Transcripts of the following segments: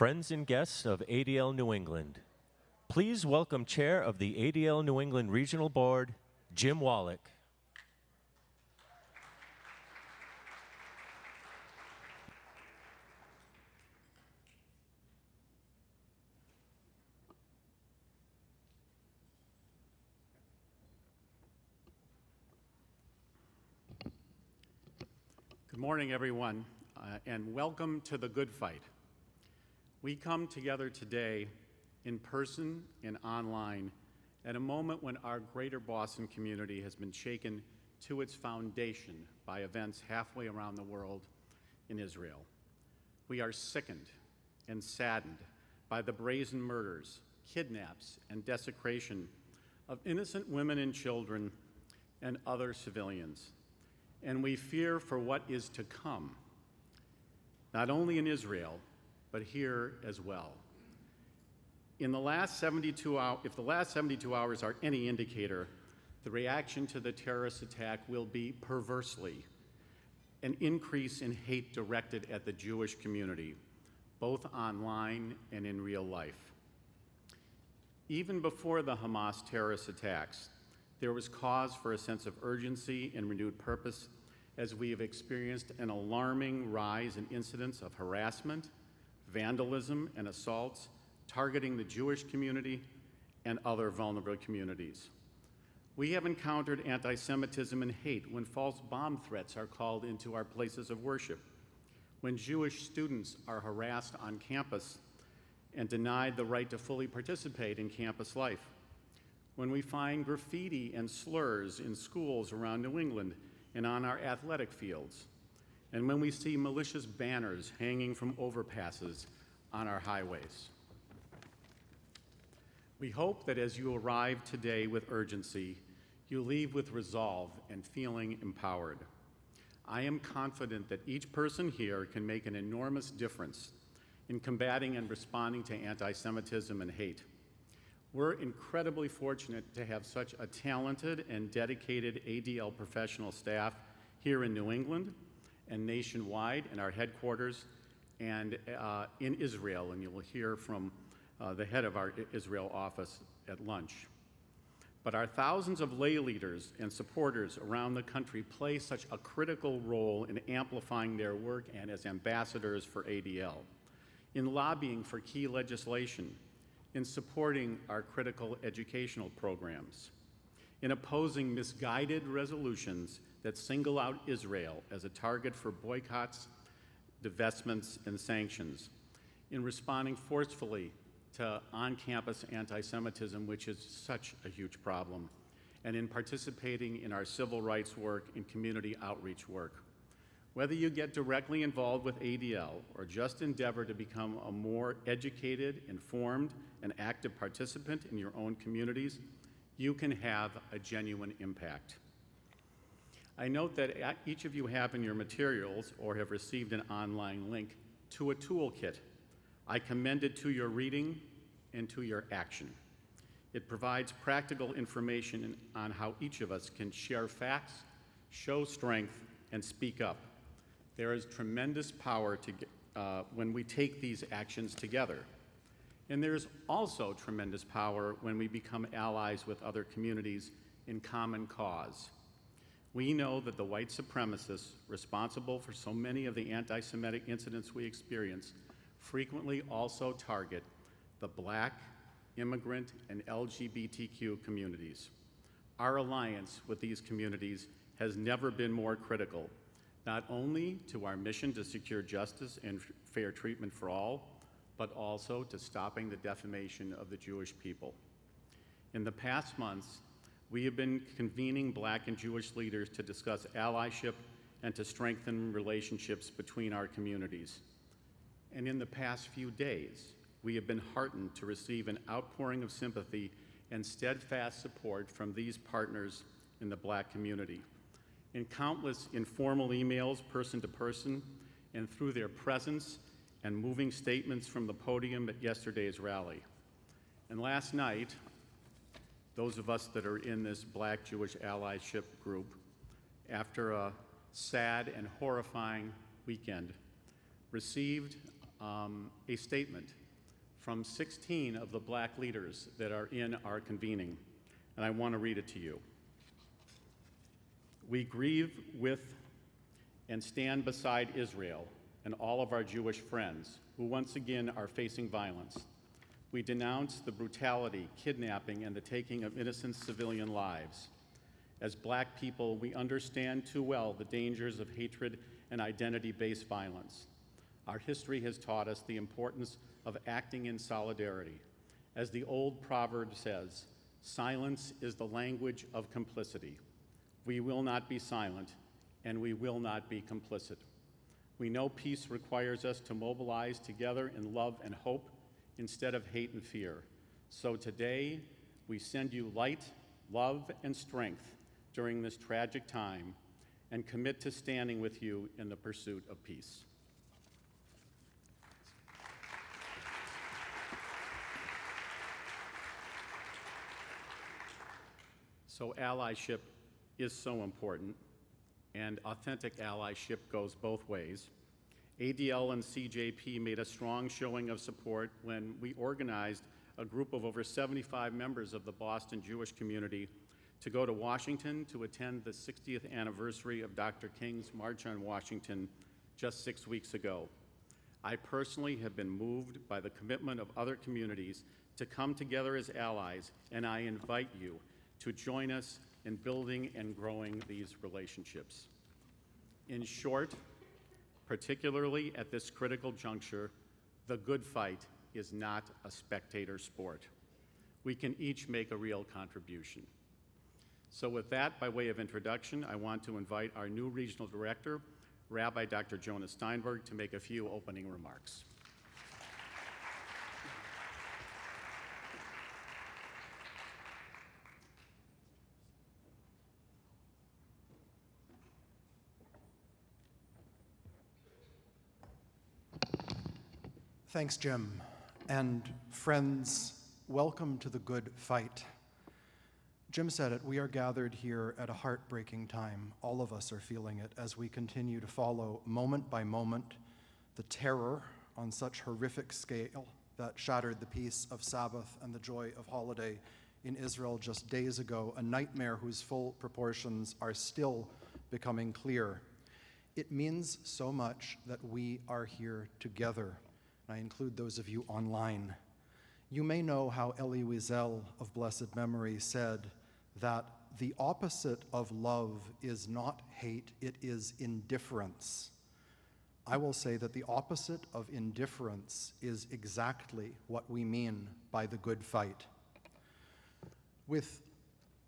Friends and guests of ADL New England, please welcome Chair of the ADL New England Regional Board, Jim Wallach. Good morning, everyone, and welcome to the Good Fight. We come together today in person and online at a moment when our greater Boston community has been shaken to its foundation by events halfway around the world in Israel. We are sickened and saddened by the brazen murders, kidnaps, and desecration of innocent women and children and other civilians. And we fear for what is to come, not only in Israel, but here as well. If the last 72 hours are any indicator, the reaction to the terrorist attack will be perversely an increase in hate directed at the Jewish community, both online and in real life. Even before the Hamas terrorist attacks, there was cause for a sense of urgency and renewed purpose as we have experienced an alarming rise in incidents of harassment, vandalism, and assaults targeting the Jewish community and other vulnerable communities. We have encountered anti-Semitism and hate when false bomb threats are called into our places of worship, when Jewish students are harassed on campus and denied the right to fully participate in campus life, when we find graffiti and slurs in schools around New England and on our athletic fields, and when we see malicious banners hanging from overpasses on our highways. We hope that as you arrive today with urgency, you leave with resolve and feeling empowered. I am confident that each person here can make an enormous difference in combating and responding to anti-Semitism and hate. We're incredibly fortunate to have such a talented and dedicated ADL professional staff here in New England and nationwide in our headquarters and in Israel, and you will hear from the head of our Israel office at lunch. But our thousands of lay leaders and supporters around the country play such a critical role in amplifying their work and as ambassadors for ADL, in lobbying for key legislation, in supporting our critical educational programs, in opposing misguided resolutions that single out Israel as a target for boycotts, divestments, and sanctions, in responding forcefully to on-campus anti-Semitism, which is such a huge problem, and in participating in our civil rights work and community outreach work. Whether you get directly involved with ADL or just endeavor to become a more educated, informed, and active participant in your own communities, you can have a genuine impact. I note that each of you have in your materials or have received an online link to a toolkit. I commend it to your reading and to your action. It provides practical information on how each of us can share facts, show strength, and speak up. There is tremendous power when we take these actions together. And there's also tremendous power when we become allies with other communities in common cause. We know that the white supremacists responsible for so many of the anti-Semitic incidents we experience frequently also target the Black, immigrant, and LGBTQ communities. Our alliance with these communities has never been more critical, not only to our mission to secure justice and fair treatment for all, but also to stopping the defamation of the Jewish people. In the past months, we have been convening Black and Jewish leaders to discuss allyship and to strengthen relationships between our communities. And in the past few days, we have been heartened to receive an outpouring of sympathy and steadfast support from these partners in the Black community. In countless informal emails, person to person, and through their presence and moving statements from the podium at yesterday's rally. And last night, those of us that are in this Black-Jewish allyship group, after a sad and horrifying weekend, received a statement from 16 of the black leaders that are in our convening, and I want to read it to you. We grieve with and stand beside Israel and all of our Jewish friends who once again are facing violence. We denounce the brutality, kidnapping, and the taking of innocent civilian lives. As black people, we understand too well the dangers of hatred and identity-based violence. Our history has taught us the importance of acting in solidarity. As the old proverb says, silence is the language of complicity. We will not be silent, and we will not be complicit. We know peace requires us to mobilize together in love and hope instead of hate and fear. So today, we send you light, love, and strength during this tragic time and commit to standing with you in the pursuit of peace. So allyship is so important, and authentic allyship goes both ways. ADL and CJP made a strong showing of support when we organized a group of over 75 members of the Boston Jewish community to go to Washington to attend the 60th anniversary of Dr. King's March on Washington just 6 weeks ago. I personally have been moved by the commitment of other communities to come together as allies, and I invite you to join us in building and growing these relationships. In short, particularly at this critical juncture, the good fight is not a spectator sport. We can each make a real contribution. So with that, by way of introduction, I want to invite our new regional director, Rabbi Dr. Jonah Steinberg, to make a few opening remarks. Thanks, Jim. And friends, welcome to the good fight. Jim said it, we are gathered here at a heartbreaking time. All of us are feeling it as we continue to follow moment by moment the terror on such horrific scale that shattered the peace of Sabbath and the joy of holiday in Israel just days ago, a nightmare whose full proportions are still becoming clear. It means so much that we are here together. I include those of you online. You may know how Elie Wiesel of blessed memory said that the opposite of love is not hate, it is indifference. I will say that the opposite of indifference is exactly what we mean by the good fight. With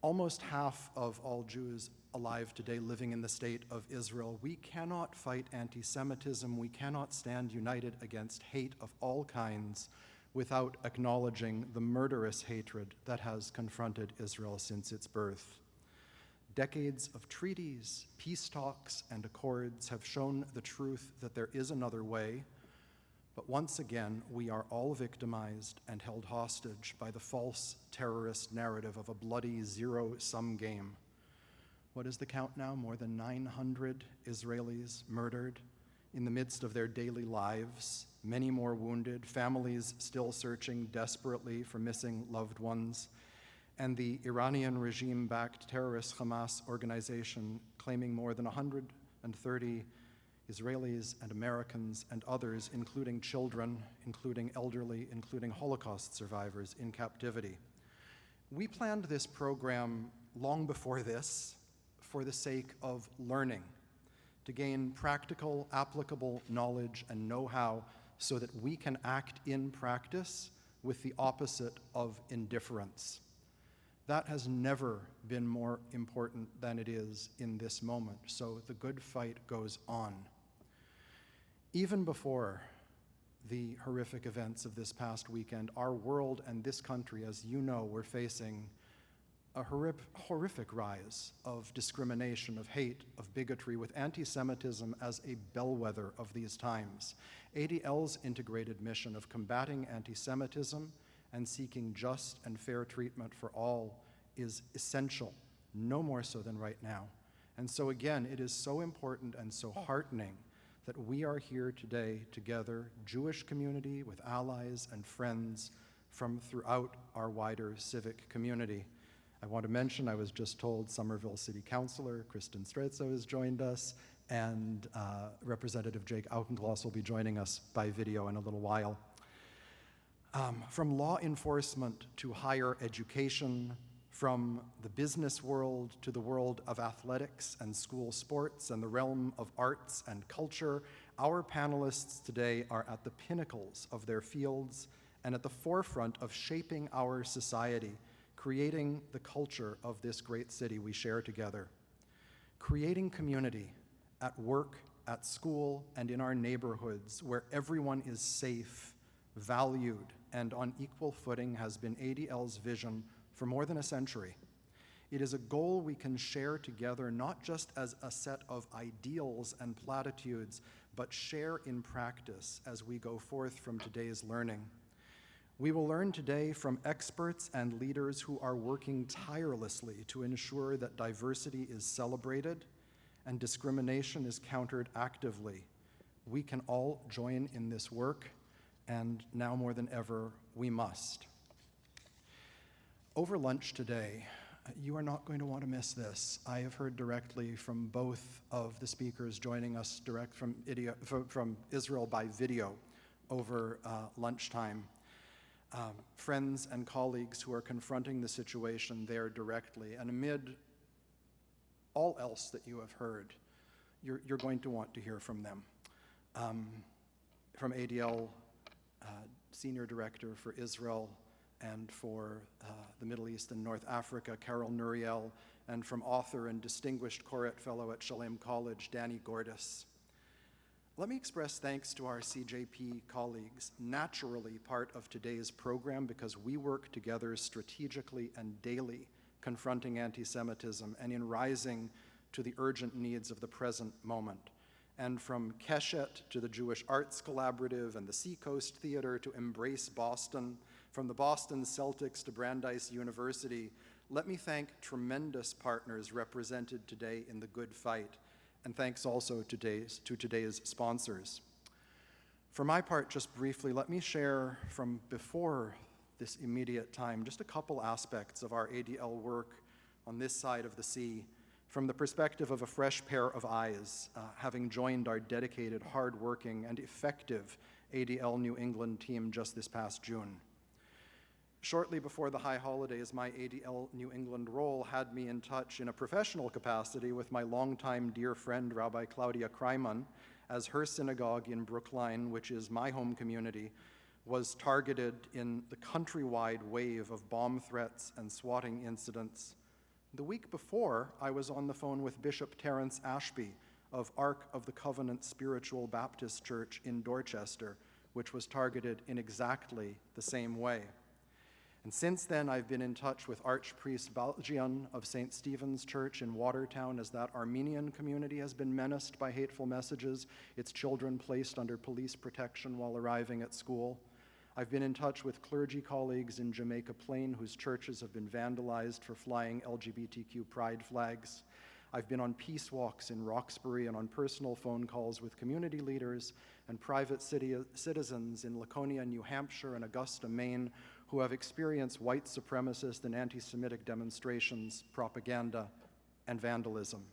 almost half of all Jews alive today living in the state of Israel, we cannot fight anti-Semitism, we cannot stand united against hate of all kinds without acknowledging the murderous hatred that has confronted Israel since its birth. Decades of treaties, peace talks, and accords have shown the truth that there is another way, but once again, we are all victimized and held hostage by the false terrorist narrative of a bloody zero-sum game. What is the count now? More than 900 Israelis murdered in the midst of their daily lives, many more wounded, families still searching desperately for missing loved ones, and the Iranian regime-backed terrorist Hamas organization claiming more than 130 Israelis and Americans and others, including children, including elderly, including Holocaust survivors in captivity. We planned this program long before this for the sake of learning, to gain practical, applicable knowledge and know-how so that we can act in practice with the opposite of indifference. That has never been more important than it is in this moment, so the good fight goes on. Even before the horrific events of this past weekend, our world and this country, as you know, were facing a horrific rise of discrimination, of hate, of bigotry, with anti-Semitism as a bellwether of these times. ADL's integrated mission of combating anti-Semitism and seeking just and fair treatment for all is essential, no more so than right now. And so again, it is so important and so heartening that we are here today together, Jewish community with allies and friends from throughout our wider civic community. I want to mention, I was just told Somerville City Councilor Kristen Strezzo has joined us, and Representative Jake Auchengloss will be joining us by video in a little while. From law enforcement to higher education, from the business world to the world of athletics and school sports and the realm of arts and culture, our panelists today are at the pinnacles of their fields and at the forefront of shaping our society, creating the culture of this great city we share together. Creating community at work, at school, and in our neighborhoods where everyone is safe, valued, and on equal footing has been ADL's vision for more than a century. It is a goal we can share together not just as a set of ideals and platitudes, but share in practice as we go forth from today's learning. We will learn today from experts and leaders who are working tirelessly to ensure that diversity is celebrated and discrimination is countered actively. We can all join in this work, and now more than ever, we must. Over lunch today, you are not going to want to miss this. I have heard directly from both of the speakers joining us direct from Israel by video over lunchtime. Friends and colleagues who are confronting the situation there directly. And amid all else that you have heard, you're going to want to hear from them. From ADL Senior Director for Israel and for the Middle East and North Africa, Carol Nuriel, and from author and distinguished Koret Fellow at Shalem College, Danny Gordis. Let me express thanks to our CJP colleagues, naturally part of today's program because we work together strategically and daily confronting anti-Semitism and in rising to the urgent needs of the present moment. And from Keshet to the Jewish Arts Collaborative and the Seacoast Theater to Embrace Boston, from the Boston Celtics to Brandeis University, let me thank tremendous partners represented today in the good fight, and thanks also to today's sponsors. For my part, just briefly, let me share from before this immediate time just a couple aspects of our ADL work on this side of the sea from the perspective of a fresh pair of eyes, having joined our dedicated, hard-working, and effective ADL New England team just this past June. Shortly before the high holidays, my ADL New England role had me in touch in a professional capacity with my longtime dear friend, Rabbi Claudia Kreiman, as her synagogue in Brookline, which is my home community, was targeted in the countrywide wave of bomb threats and swatting incidents. The week before, I was on the phone with Bishop Terence Ashby of Ark of the Covenant Spiritual Baptist Church in Dorchester, which was targeted in exactly the same way. And since then, I've been in touch with Archpriest Baljian of St. Stephen's Church in Watertown as that Armenian community has been menaced by hateful messages, its children placed under police protection while arriving at school. I've been in touch with clergy colleagues in Jamaica Plain whose churches have been vandalized for flying LGBTQ pride flags. I've been on peace walks in Roxbury and on personal phone calls with community leaders and private citizens in Laconia, New Hampshire and Augusta, Maine, who have experienced white supremacist and anti-Semitic demonstrations, propaganda, and vandalism.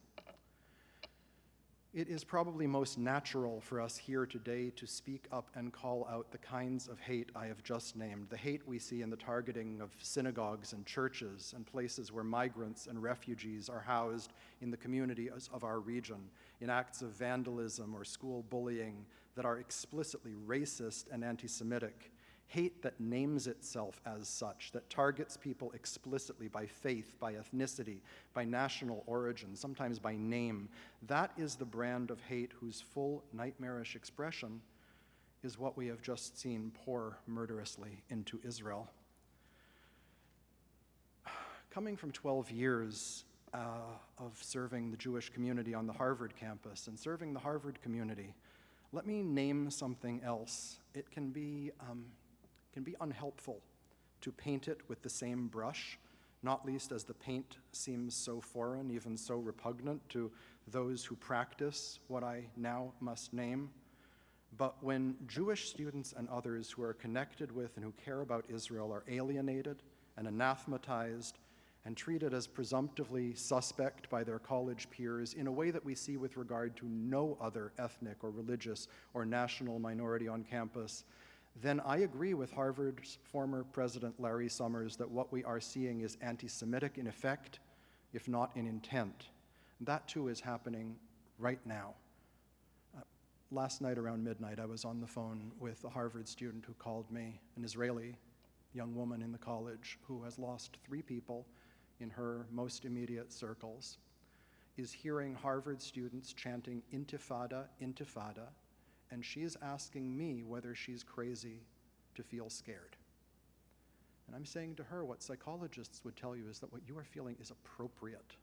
It is probably most natural for us here today to speak up and call out the kinds of hate I have just named, the hate we see in the targeting of synagogues and churches and places where migrants and refugees are housed in the communities of our region, in acts of vandalism or school bullying that are explicitly racist and anti-Semitic. Hate that names itself as such, that targets people explicitly by faith, by ethnicity, by national origin, sometimes by name. That is the brand of hate whose full nightmarish expression is what we have just seen pour murderously into Israel. Coming from 12 years of serving the Jewish community on the Harvard campus and serving the Harvard community, let me name something else. It can be unhelpful to paint it with the same brush, not least as the paint seems so foreign, even so repugnant to those who practice what I now must name. But when Jewish students and others who are connected with and who care about Israel are alienated and anathematized and treated as presumptively suspect by their college peers in a way that we see with regard to no other ethnic or religious or national minority on campus, then I agree with Harvard's former president Larry Summers that what we are seeing is anti-Semitic in effect, if not in intent. That too is happening right now. Last night around midnight, I was on the phone with a Harvard student who called me, an Israeli young woman in the college who has lost 3 people in her most immediate circles, is hearing Harvard students chanting "Intifada, Intifada," and she is asking me whether she's crazy to feel scared. And I'm saying to her what psychologists would tell you is that what you are feeling is appropriate.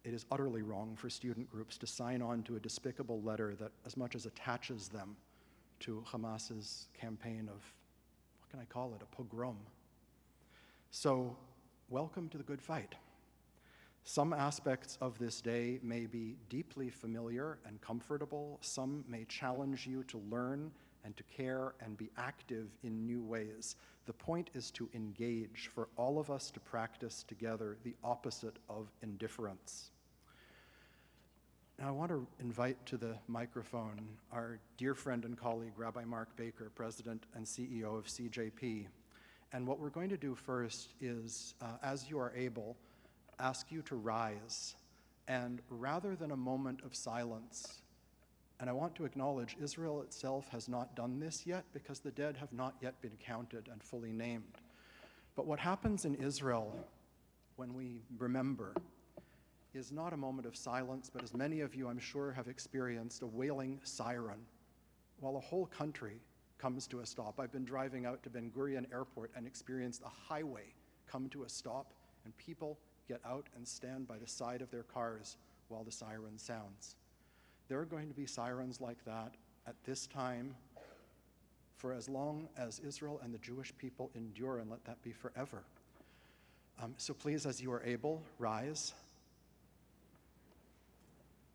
It is utterly wrong for student groups to sign on to a despicable letter that as much as attaches them to Hamas's campaign of, what can I call it, a pogrom. So, welcome to the good fight. Some aspects of this day may be deeply familiar and comfortable. Some may challenge you to learn and to care and be active in new ways. The point is to engage, for all of us to practice together the opposite of indifference. Now I want to invite to the microphone our dear friend and colleague, Rabbi Mark Baker, President and CEO of CJP. And what we're going to do first is, as you are able, ask you to rise. And rather than a moment of silence, and I want to acknowledge Israel itself has not done this yet because the dead have not yet been counted and fully named. But what happens in Israel when we remember is not a moment of silence, but as many of you, I'm sure, have experienced, a wailing siren while a whole country comes to a stop. I've been driving out to Ben Gurion Airport and experienced a highway come to a stop, and people get out and stand by the side of their cars while the siren sounds. There are going to be sirens like that at this time for as long as Israel and the Jewish people endure, and let that be forever. So please, as you are able, rise.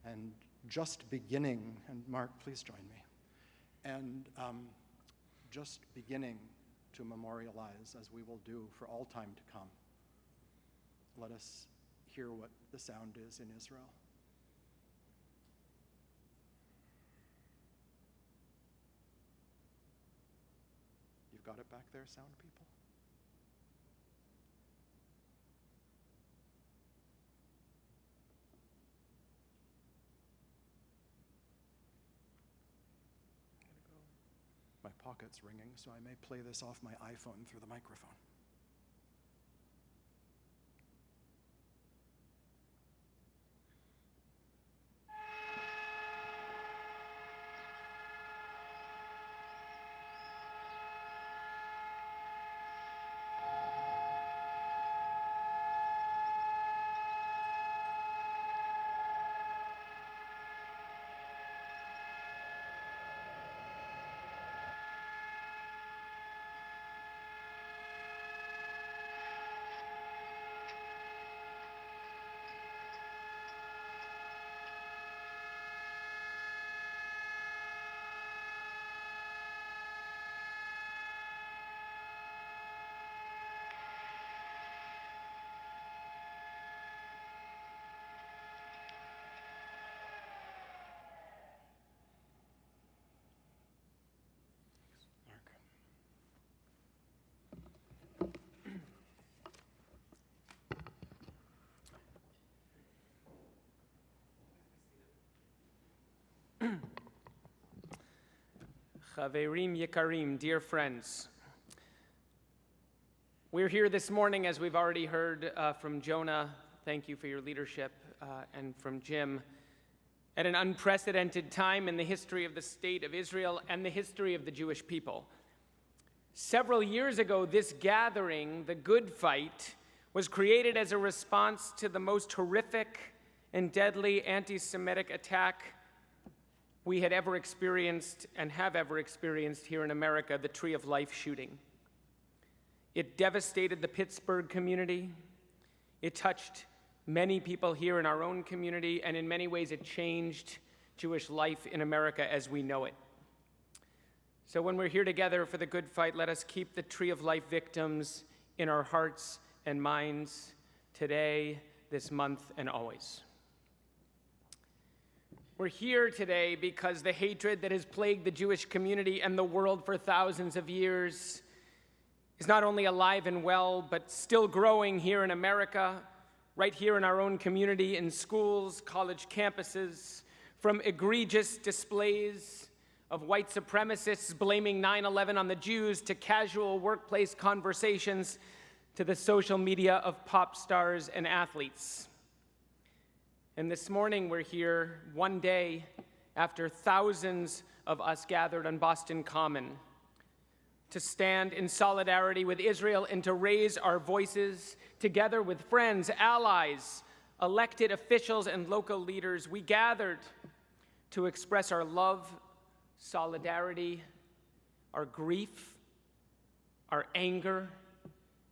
And just beginning, and Mark, please join me, and just beginning to memorialize, as we will do for all time to come. Let us hear what the sound is in Israel. You've got it back there, sound people? My pocket's ringing, so I may play this off my iPhone through the microphone. Chaverim Yekarim, dear friends. We're here this morning, as we've already heard from Jonah, thank you for your leadership, and from Jim, at an unprecedented time in the history of the state of Israel and the history of the Jewish people. Several years ago, this gathering, the Good Fight, was created as a response to the most horrific and deadly anti-Semitic attack we had ever experienced and have ever experienced here in America, the Tree of Life shooting. It devastated the Pittsburgh community. It touched many people here in our own community, and in many ways it changed Jewish life in America as we know it. So when we're here together for the good fight, let us keep the Tree of Life victims in our hearts and minds today, this month, and always. We're here today because the hatred that has plagued the Jewish community and the world for thousands of years is not only alive and well, but still growing here in America, right here in our own community, in schools, college campuses, from egregious displays of white supremacists blaming 9/11 on the Jews, to casual workplace conversations, to the social media of pop stars and athletes. And this morning we're here one day after thousands of us gathered on Boston Common to stand in solidarity with Israel and to raise our voices together with friends, allies, elected officials, and local leaders. We gathered to express our love, solidarity, our grief, our anger,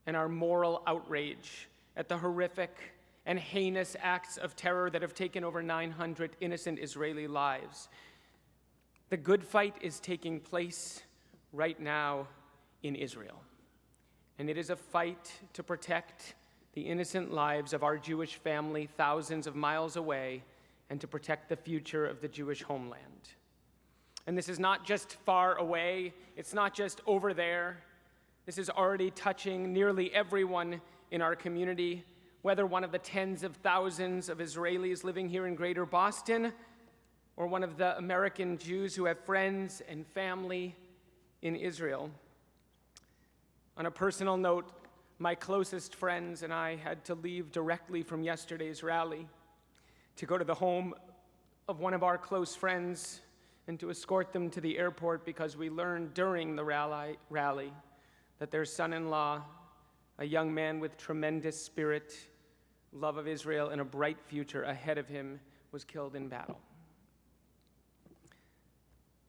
and our moral outrage at the horrific and heinous acts of terror that have taken over 900 innocent Israeli lives. The good fight is taking place right now in Israel, and it is a fight to protect the innocent lives of our Jewish family thousands of miles away and to protect the future of the Jewish homeland. And this is not just far away, it's not just over there. This is already touching nearly everyone in our community, whether one of the tens of thousands of Israelis living here in Greater Boston, or one of the American Jews who have friends and family in Israel. On a personal note, my closest friends and I had to leave directly from yesterday's rally to go to the home of one of our close friends and to escort them to the airport because we learned during the rally that their son-in-law, a young man with tremendous spirit, love of Israel, and a bright future ahead of him, was killed in battle.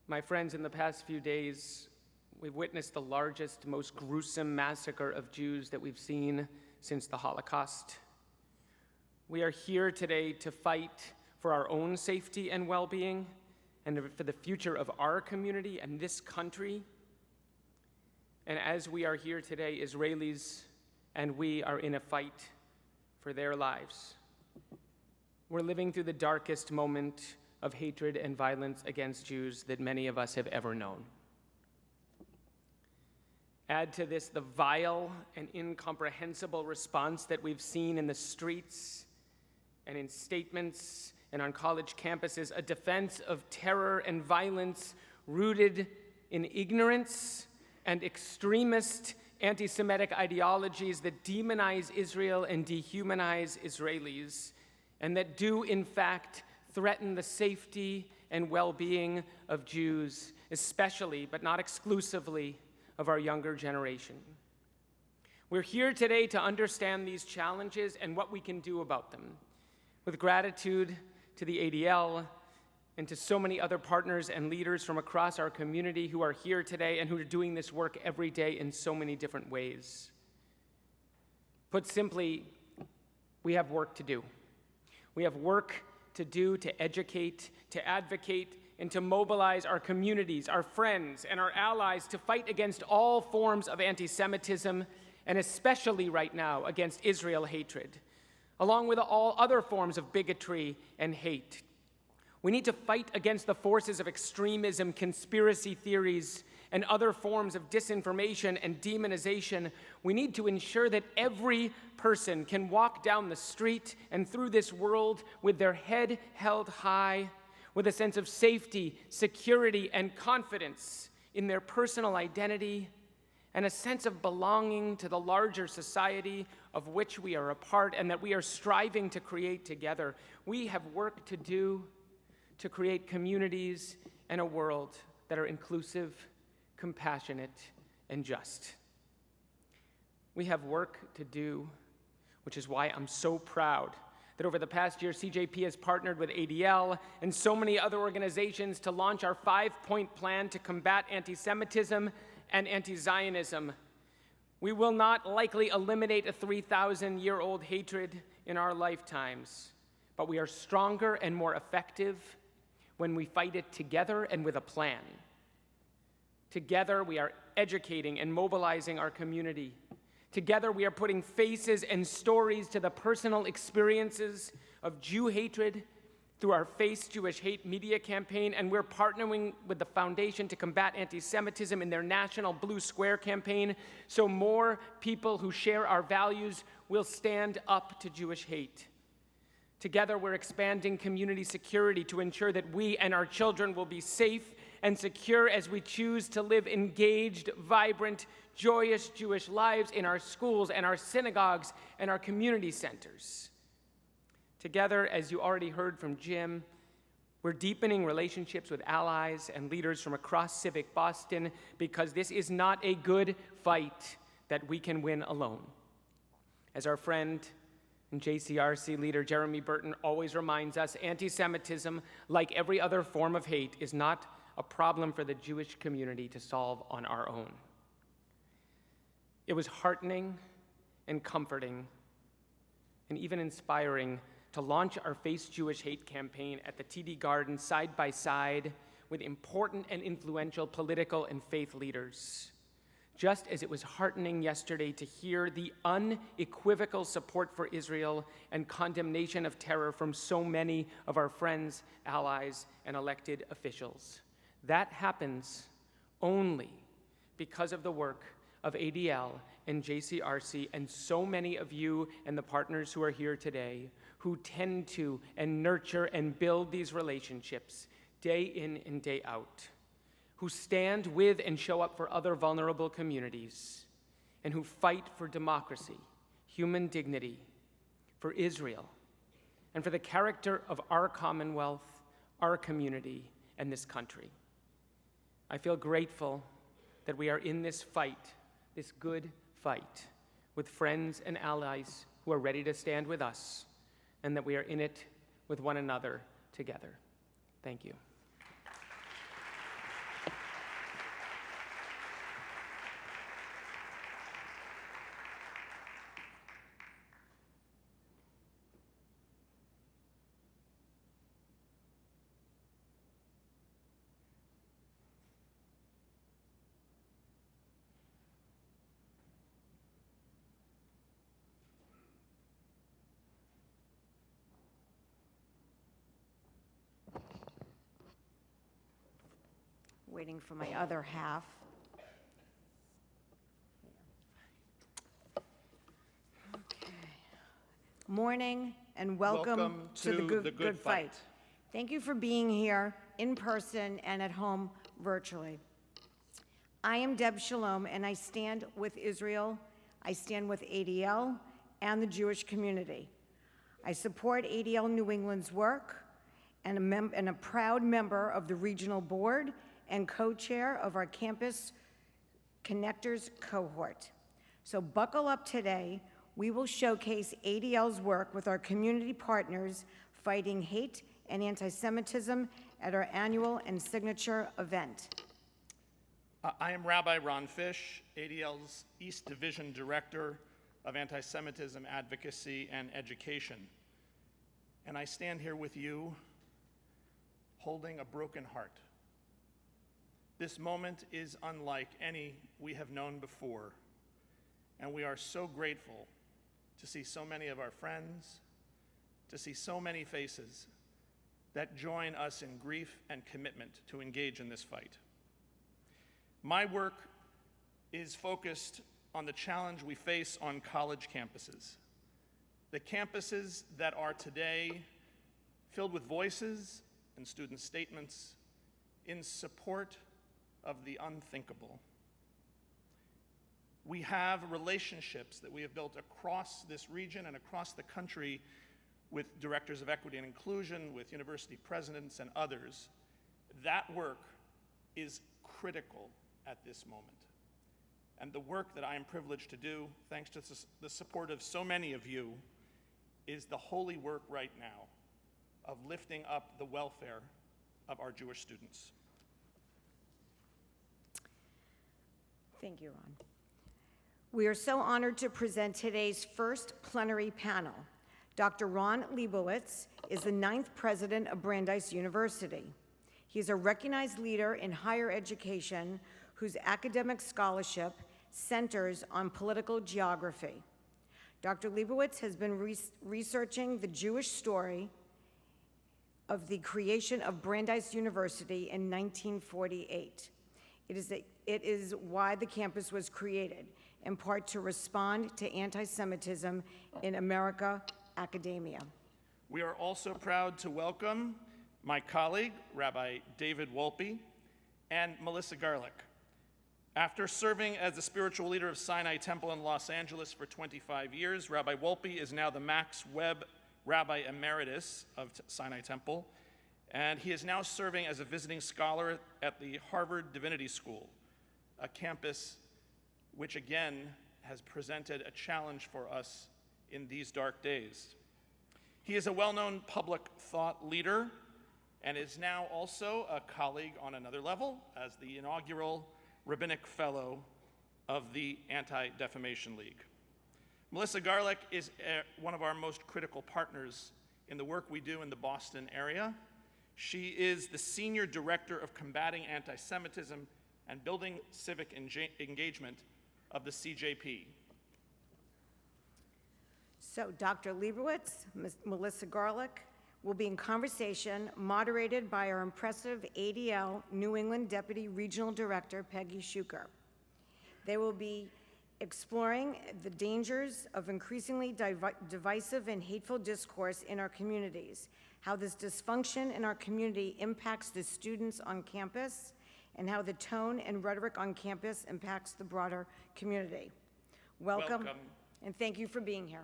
My friends, in the past few days, we've witnessed the largest, most gruesome massacre of Jews that we've seen since the Holocaust. We are here today to fight for our own safety and well-being and for the future of our community and this country. And as we are here today, Israelis and we are in a fight for their lives. We're living through the darkest moment of hatred and violence against Jews that many of us have ever known. Add to this the vile and incomprehensible response that we've seen in the streets and in statements and on college campuses, a defense of terror and violence rooted in ignorance and extremist anti-Semitic ideologies that demonize Israel and dehumanize Israelis, and that do, in fact, threaten the safety and well-being of Jews, especially, but not exclusively, of our younger generation. We're here today to understand these challenges and what we can do about them. With gratitude to the ADL and to so many other partners and leaders from across our community who are here today and who are doing this work every day in so many different ways. Put simply, we have work to do. We have work to do to educate, to advocate, and to mobilize our communities, our friends, and our allies to fight against all forms of anti-Semitism, and especially right now against Israel hatred, along with all other forms of bigotry and hate. We need to fight against the forces of extremism, conspiracy theories, and other forms of disinformation and demonization. We need to ensure that every person can walk down the street and through this world with their head held high, with a sense of safety, security, and confidence in their personal identity, and a sense of belonging to the larger society of which we are a part and that we are striving to create together. We have work to do to create communities and a world that are inclusive, compassionate, and just. We have work to do, which is why I'm so proud that over the past year, CJP has partnered with ADL and so many other organizations to launch our 5-point plan to combat anti-Semitism and anti-Zionism. We will not likely eliminate a 3,000-year-old hatred in our lifetimes, but we are stronger and more effective when we fight it together and with a plan. Together, we are educating and mobilizing our community. Together, we are putting faces and stories to the personal experiences of Jew hatred through our Face Jewish Hate media campaign, and we're partnering with the Foundation to Combat Antisemitism in their National Blue Square campaign, so more people who share our values will stand up to Jewish hate. Together, we're expanding community security to ensure that we and our children will be safe and secure as we choose to live engaged, vibrant, joyous Jewish lives in our schools and our synagogues and our community centers. Together, as you already heard from Jim, we're deepening relationships with allies and leaders from across Civic Boston because this is not a good fight that we can win alone. As our friend and JCRC leader Jeremy Burton always reminds us, anti-Semitism, like every other form of hate, is not a problem for the Jewish community to solve on our own. It was heartening and comforting and even inspiring to launch our Face Jewish Hate campaign at the TD Garden side by side with important and influential political and faith leaders. Just as it was heartening yesterday to hear the unequivocal support for Israel and condemnation of terror from so many of our friends, allies, and elected officials. That happens only because of the work of ADL and JCRC and so many of you and the partners who are here today who tend to and nurture and build these relationships day in and day out, who stand with and show up for other vulnerable communities, and who fight for democracy, human dignity, for Israel, and for the character of our Commonwealth, our community, and this country. I feel grateful that we are in this fight, this good fight, with friends and allies who are ready to stand with us, and that we are in it with one another together. Thank you. Waiting for my other half. Okay. Morning and welcome to the Good Fight. Thank you for being here in person and at home virtually. I am Deb Shalom, and I stand with Israel. I stand with ADL and the Jewish community. I support ADL New England's work and a proud member of the regional board and co-chair of our Campus Connectors cohort. So buckle up today. We will showcase ADL's work with our community partners fighting hate and anti-Semitism at our annual and signature event. I am Rabbi Ron Fish, ADL's East Division Director of Anti-Semitism Advocacy and Education. And I stand here with you holding a broken heart. This moment is unlike any we have known before, and we are so grateful to see so many of our friends, to see so many faces that join us in grief and commitment to engage in this fight. My work is focused on the challenge we face on college campuses, the campuses that are today filled with voices and student statements in support of the unthinkable. We have relationships that we have built across this region and across the country with directors of equity and inclusion, with university presidents and others. That work is critical at this moment. And the work that I am privileged to do, thanks to the support of so many of you, is the holy work right now of lifting up the welfare of our Jewish students. Thank you, Ron. We are so honored to present today's first plenary panel. Dr. Ron Liebowitz is the 9th president of Brandeis University. He is a recognized leader in higher education whose academic scholarship centers on political geography. Dr. Liebowitz has been researching the Jewish story of the creation of Brandeis University in 1948. It is why the campus was created, in part to respond to anti-Semitism in America academia. We are also proud to welcome my colleague, Rabbi David Wolpe, and Melissa Garlick. After serving as the spiritual leader of Sinai Temple in Los Angeles for 25 years, Rabbi Wolpe is now the Max Webb Rabbi Emeritus of Sinai Temple, and he is now serving as a visiting scholar at the Harvard Divinity School, a campus which again has presented a challenge for us in these dark days. He is a well-known public thought leader and is now also a colleague on another level as the inaugural Rabbinic Fellow of the Anti-Defamation League. Melissa Garlick is one of our most critical partners in the work we do in the Boston area. She is the Senior Director of Combating Anti-Semitism and Building Civic Engagement of the CJP. So Dr. Liebowitz, Melissa Garlick will be in conversation moderated by our impressive ADL New England Deputy Regional Director, Peggy Shukur. They will be exploring the dangers of increasingly divisive and hateful discourse in our communities, how this dysfunction in our community impacts the students on campus, and how the tone and rhetoric on campus impacts the broader community. Welcome. And thank you for being here.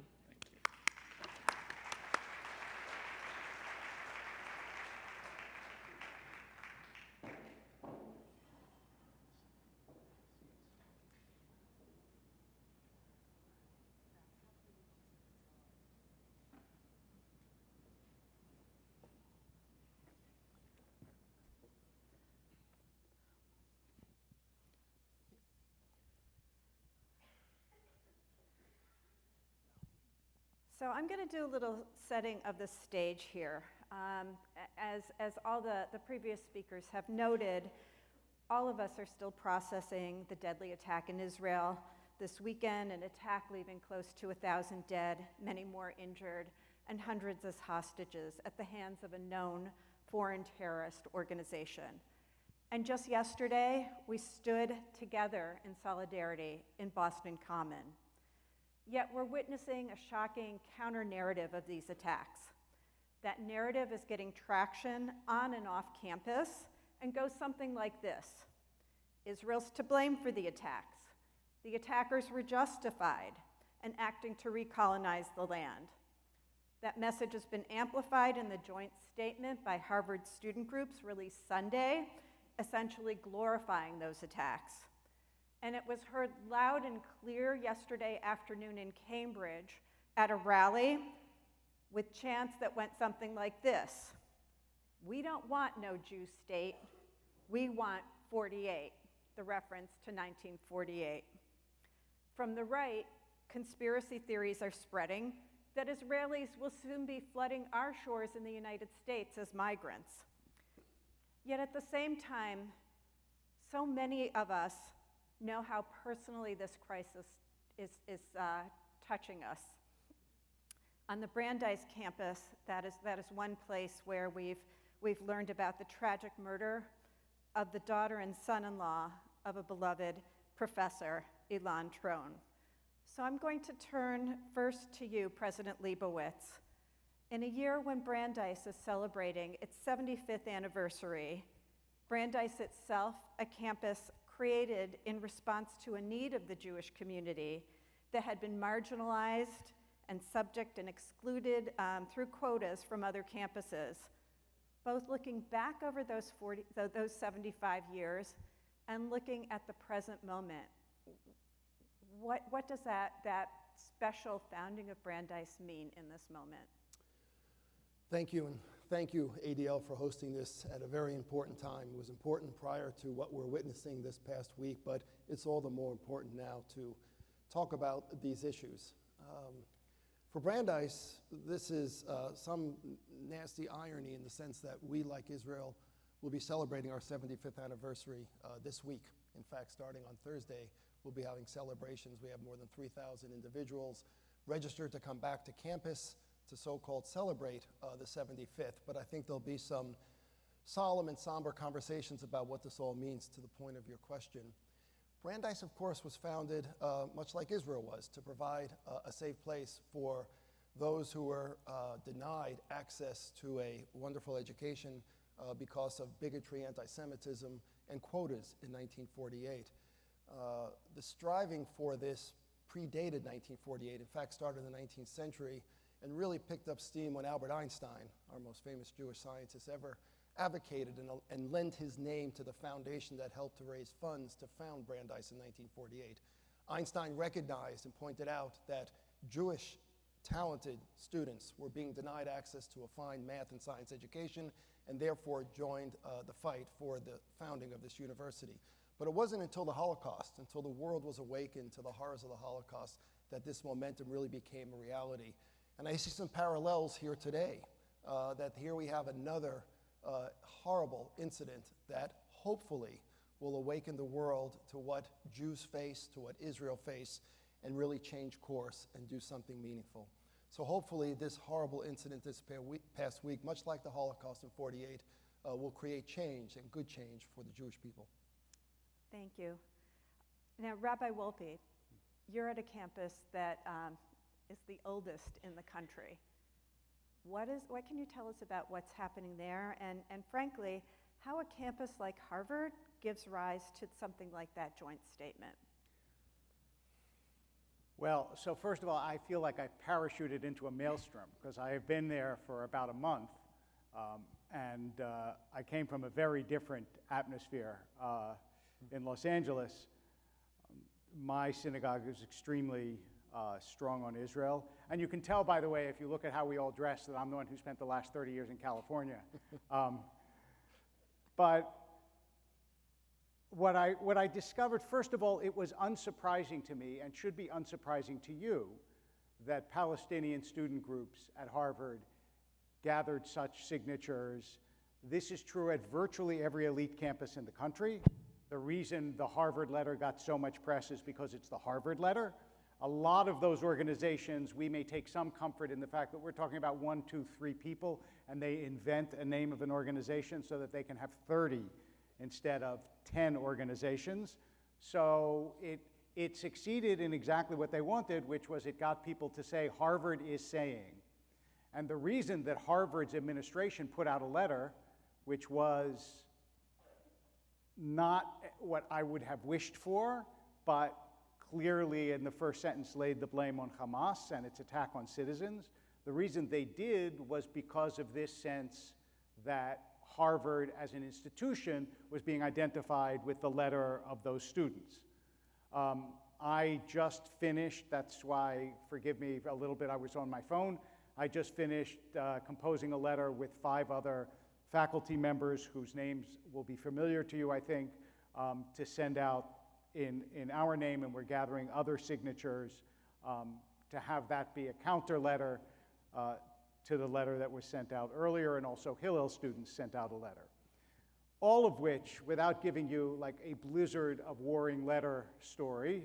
So I'm going to do a little setting of the stage here. As all the previous speakers have noted, all of us are still processing the deadly attack in Israel this weekend, an attack leaving close to 1,000 dead, many more injured, and hundreds as hostages at the hands of a known foreign terrorist organization. And just yesterday, we stood together in solidarity in Boston Common. Yet we're witnessing a shocking counter-narrative of these attacks. That narrative is getting traction on and off campus and goes something like this. Israel's to blame for the attacks. The attackers were justified in acting to recolonize the land. That message has been amplified in the joint statement by Harvard student groups released Sunday, essentially glorifying those attacks. And it was heard loud and clear yesterday afternoon in Cambridge at a rally with chants that went something like this: "We don't want no Jew state, we want 48," the reference to 1948. From the right, conspiracy theories are spreading that Israelis will soon be flooding our shores in the United States as migrants. Yet at the same time, so many of us know how personally this crisis is touching us. On the Brandeis campus, that is one place where we've learned about the tragic murder of the daughter and son-in-law of a beloved professor, Ilan Tron. So I'm going to turn first to you, President Liebowitz. In a year when Brandeis is celebrating its 75th anniversary, Brandeis itself, a campus created in response to a need of the Jewish community that had been marginalized and subject and excluded through quotas from other campuses. Both looking back over those 75 years and looking at the present moment, what does that special founding of Brandeis mean in this moment? Thank you, and thank you, ADL, for hosting this at a very important time. It was important prior to what we're witnessing this past week, but it's all the more important now to talk about these issues. For Brandeis, this is some nasty irony in the sense that we, like Israel, will be celebrating our 75th anniversary this week. In fact, starting on Thursday, we'll be having celebrations. We have more than 3,000 individuals registered to come back to campus to so-called celebrate the 75th. But I think there'll be some solemn and somber conversations about what this all means, to the point of your question. Brandeis, of course, was founded, much like Israel was, to provide a safe place for those who were denied access to a wonderful education because of bigotry, anti-Semitism, and quotas in 1948. The striving for this predated 1948, in fact started in the 19th century, and really picked up steam when Albert Einstein, our most famous Jewish scientist ever, advocated and lent his name to the foundation that helped to raise funds to found Brandeis in 1948. Einstein recognized and pointed out that Jewish talented students were being denied access to a fine math and science education, and therefore joined the fight for the founding of this university. But it wasn't until the Holocaust, until the world was awakened to the horrors of the Holocaust, that this momentum really became a reality. And I see some parallels here today, that here we have another horrible incident that hopefully will awaken the world to what Jews face, to what Israel face, and really change course and do something meaningful. So hopefully this horrible incident this past week, much like the Holocaust in '48, will create change, and good change, for the Jewish people. Thank you. Now, Rabbi Wolpe, you're at a campus that is the oldest in the country. What can you tell us about what's happening there, and frankly, how a campus like Harvard gives rise to something like that joint statement? Well, so first of all, I feel like I parachuted into a maelstrom, because I have been there for about a month, and I came from a very different atmosphere in Los Angeles. My synagogue is extremely strong on Israel. And you can tell, by the way, if you look at how we all dress, that I'm the one who spent the last 30 years in California. But what I discovered, first of all, it was unsurprising to me, and should be unsurprising to you, that Palestinian student groups at Harvard gathered such signatures. This is true at virtually every elite campus in the country. The reason the Harvard letter got so much press is because it's the Harvard letter. A lot of those organizations, we may take some comfort in the fact that we're talking about 1, 2, 3 people, and they invent a name of an organization so that they can have 30 instead of 10 organizations. So it succeeded in exactly what they wanted, which was it got people to say, Harvard is saying. And the reason that Harvard's administration put out a letter, which was not what I would have wished for, but clearly in the first sentence laid the blame on Hamas and its attack on citizens. The reason they did was because of this sense that Harvard as an institution was being identified with the letter of those students. I just finished, that's why, forgive me a little bit, I was on my phone. I just finished composing a letter with 5 other faculty members whose names will be familiar to you, I think, to send out in our name, and we're gathering other signatures to have that be a counter letter to the letter that was sent out earlier, and also Hillel students sent out a letter. All of which, without giving you like a blizzard of warring letter story,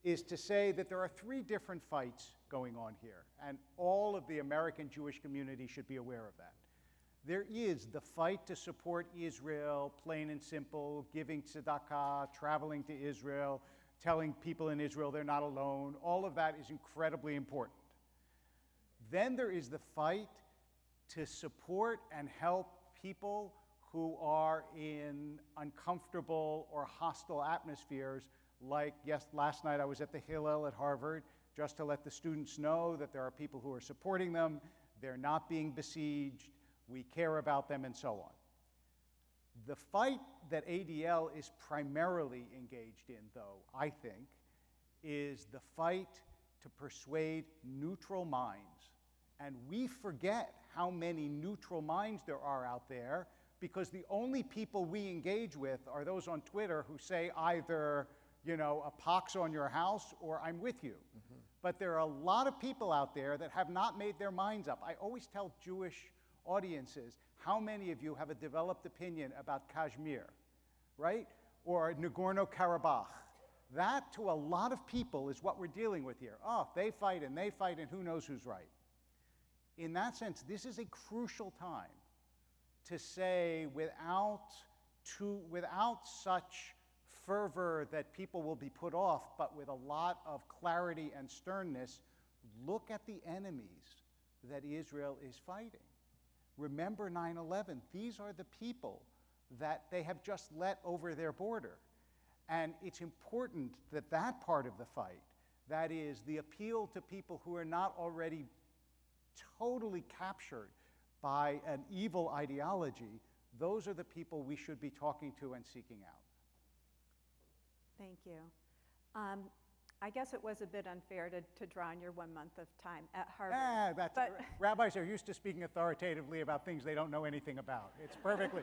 is to say that there are 3 different fights going on here, and all of the American Jewish community should be aware of that. There is the fight to support Israel, plain and simple, giving tzedakah, traveling to Israel, telling people in Israel they're not alone. All of that is incredibly important. Then there is the fight to support and help people who are in uncomfortable or hostile atmospheres, like, yes, last night I was at the Hillel at Harvard, just to let the students know that there are people who are supporting them, they're not being besieged, we care about them, and so on. The fight that ADL is primarily engaged in, though, I think, is the fight to persuade neutral minds. And we forget how many neutral minds there are out there, because the only people we engage with are those on Twitter who say either a pox on your house, or I'm with you. But there are a lot of people out there that have not made their minds up. I always tell Jewish audiences, how many of you have a developed opinion about Kashmir, right? Or Nagorno-Karabakh? That, to a lot of people, is what we're dealing with here. Oh, they fight, and who knows who's right. In that sense, this is a crucial time to say, without such fervor that people will be put off, but with a lot of clarity and sternness, look at the enemies that Israel is fighting. Remember 9/11. These are the people that they have just let over their border. And it's important that that part of the fight, that is, the appeal to people who are not already totally captured by an evil ideology, those are the people we should be talking to and seeking out. Thank you. I guess it was a bit unfair to draw on your 1 month of time at Harvard. Rabbis are used to speaking authoritatively about things they don't know anything about. It's perfectly.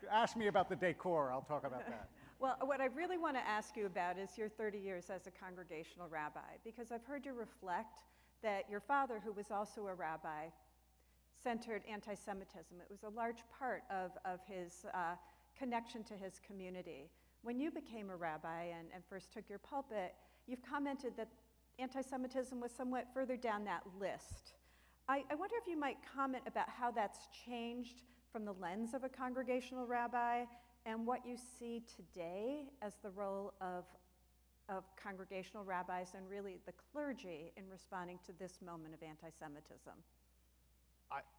Ask me about the decor, I'll talk about that. Well, what I really want to ask you about is your 30 years as a congregational rabbi, because I've heard you reflect that your father, who was also a rabbi, centered anti-Semitism. It was a large part of his connection to his community. When you became a rabbi and first took your pulpit, you've commented that anti-Semitism was somewhat further down that list. I wonder if you might comment about how that's changed from the lens of a congregational rabbi and what you see today as the role of congregational rabbis and really the clergy in responding to this moment of anti-Semitism.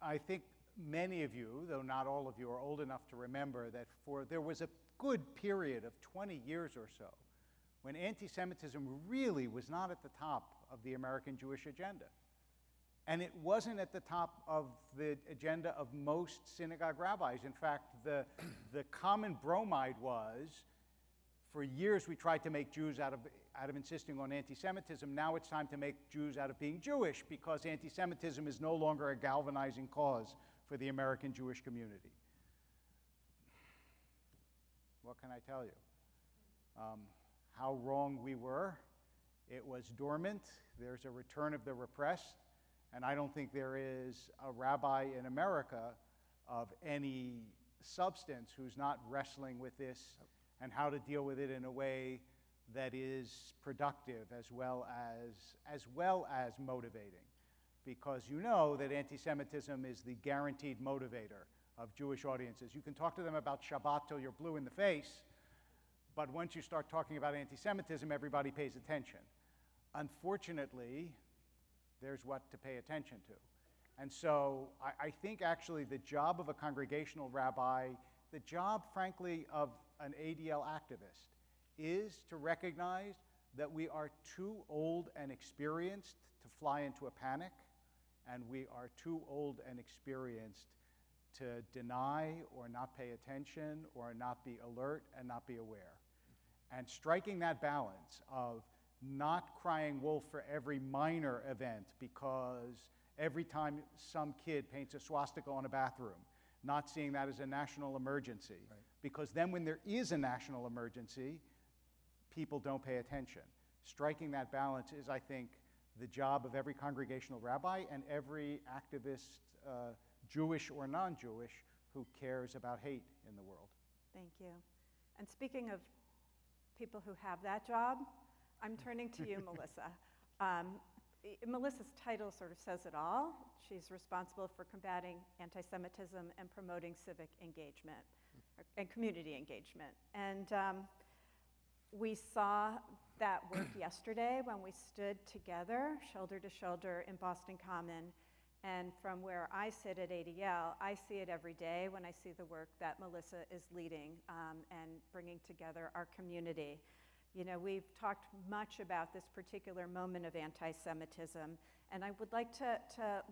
I think many of you, though not all of you, are old enough to remember that there was a good period of 20 years or so when anti-Semitism really was not at the top of the American Jewish agenda. And it wasn't at the top of the agenda of most synagogue rabbis. In fact, the common bromide was, for years we tried to make Jews out of insisting on anti-Semitism. Now it's time to make Jews out of being Jewish, because anti-Semitism is no longer a galvanizing cause for the American Jewish community. What can I tell you? How wrong we were. It was dormant. There's a return of the repressed. And I don't think there is a rabbi in America of any substance who's not wrestling with this and how to deal with it in a way that is productive as well as motivating. Because you know that anti-Semitism is the guaranteed motivator of Jewish audiences. You can talk to them about Shabbat till you're blue in the face, but once you start talking about anti-Semitism, everybody pays attention. Unfortunately, there's what to pay attention to. And so I think actually the job of a congregational rabbi, the job, frankly, of an ADL activist, is to recognize that we are too old and experienced to fly into a panic, and we are too old and experienced to deny or not pay attention or not be alert and not be aware. And striking that balance of not crying wolf for every minor event, because every time some kid paints a swastika on a bathroom, not seeing that as a national emergency, right. Because then when there is a national emergency, people don't pay attention. Striking that balance is, I think, the job of every congregational rabbi and every activist, Jewish or non-Jewish, who cares about hate in the world. Thank you. And speaking of people who have that job, I'm turning to you, Melissa. Melissa's title sort of says it all. She's responsible for combating anti-Semitism and promoting civic engagement and community engagement. And we saw that work yesterday when we stood together, shoulder to shoulder, in Boston Common. And from where I sit at ADL, I see it every day when I see the work that Melissa is leading and bringing together our community. You know, we've talked much about this particular moment of anti-Semitism, and I would like to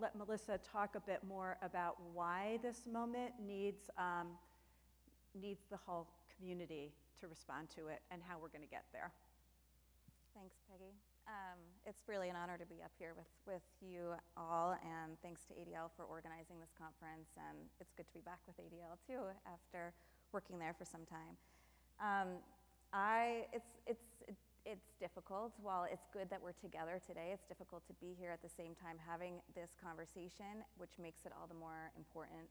let Melissa talk a bit more about why this moment needs the whole community to respond to it and how we're going to get there. Thanks, Peggy. It's really an honor to be up here with you all, and thanks to ADL for organizing this conference, and it's good to be back with ADL too after working there for some time. It's difficult. While it's good that we're together today, it's difficult to be here at the same time having this conversation, which makes it all the more important.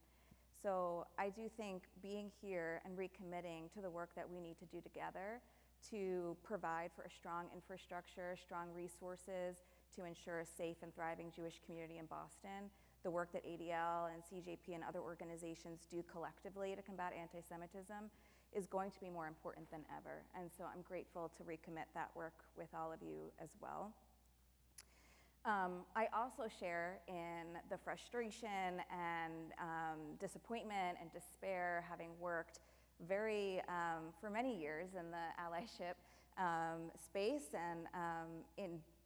So I do think being here and recommitting to the work that we need to do together to provide for a strong infrastructure, strong resources, to ensure a safe and thriving Jewish community in Boston, the work that ADL and CJP and other organizations do collectively to combat anti-Semitism is going to be more important than ever. And so I'm grateful to recommit that work with all of you as well. I also share in the frustration and disappointment and despair, having worked for many years in the allyship space and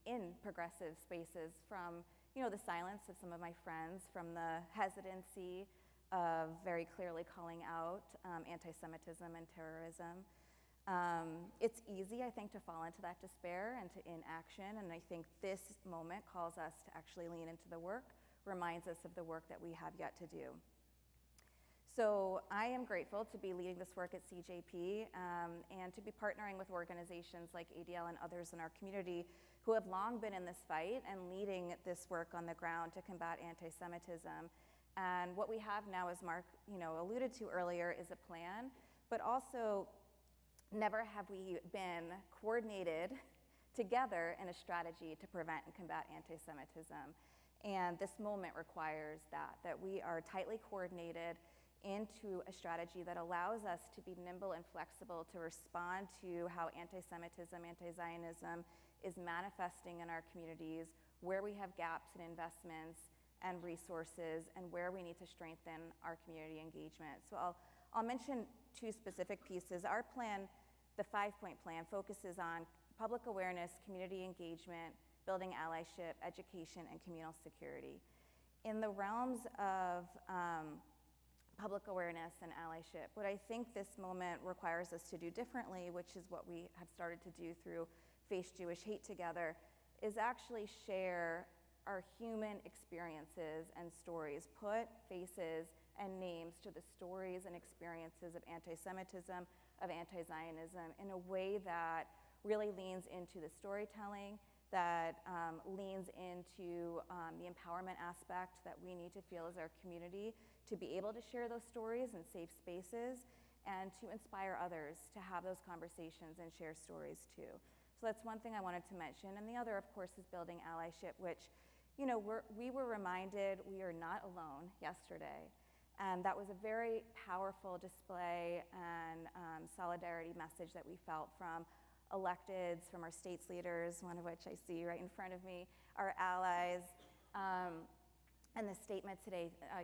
in progressive spaces, from the silence of some of my friends, from the hesitancy of very clearly calling out anti-Semitism and terrorism. It's easy, I think, to fall into that despair and to inaction, and I think this moment calls us to actually lean into the work, reminds us of the work that we have yet to do. So I am grateful to be leading this work at CJP and to be partnering with organizations like ADL and others in our community who have long been in this fight and leading this work on the ground to combat anti-Semitism. And what we have now, as Mark alluded to earlier, is a plan, but also never have we been coordinated together in a strategy to prevent and combat anti-Semitism. And this moment requires that we are tightly coordinated into a strategy that allows us to be nimble and flexible to respond to how anti-Semitism, anti-Zionism is manifesting in our communities, where we have gaps in investments and resources, and where we need to strengthen our community engagement. So I'll mention two specific pieces. Our plan, the 5-point plan, focuses on public awareness, community engagement, building allyship, education, and communal security. In the realms of public awareness and allyship, what I think this moment requires us to do differently, which is what we have started to do through Face Jewish Hate Together, is actually share our human experiences and stories, put faces and names to the stories and experiences of anti-Semitism, of anti-Zionism, in a way that really leans into the storytelling, that leans into the empowerment aspect that we need to feel as our community to be able to share those stories in safe spaces and to inspire others to have those conversations and share stories too. So that's one thing I wanted to mention. And the other, of course, is building allyship, which we were reminded we are not alone yesterday. And that was a very powerful display and solidarity message that we felt from electeds, from our state's leaders, one of which I see right in front of me, our allies, and the statement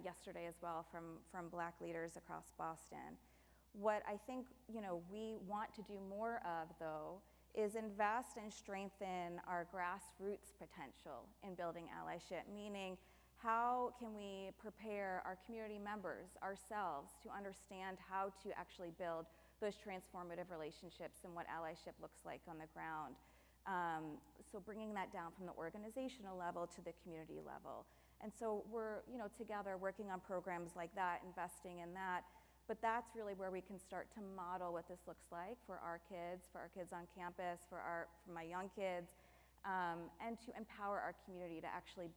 yesterday as well from Black leaders across Boston. What I think we want to do more of, though, is invest and strengthen our grassroots potential in building allyship, meaning how can we prepare our community members, ourselves, to understand how to actually build those transformative relationships and what allyship looks like on the ground. So bringing that down from the organizational level to the community level. And so we're together working on programs like that, investing in that. But that's really where we can start to model what this looks like for our kids on campus, for my young kids, and to empower our community to actually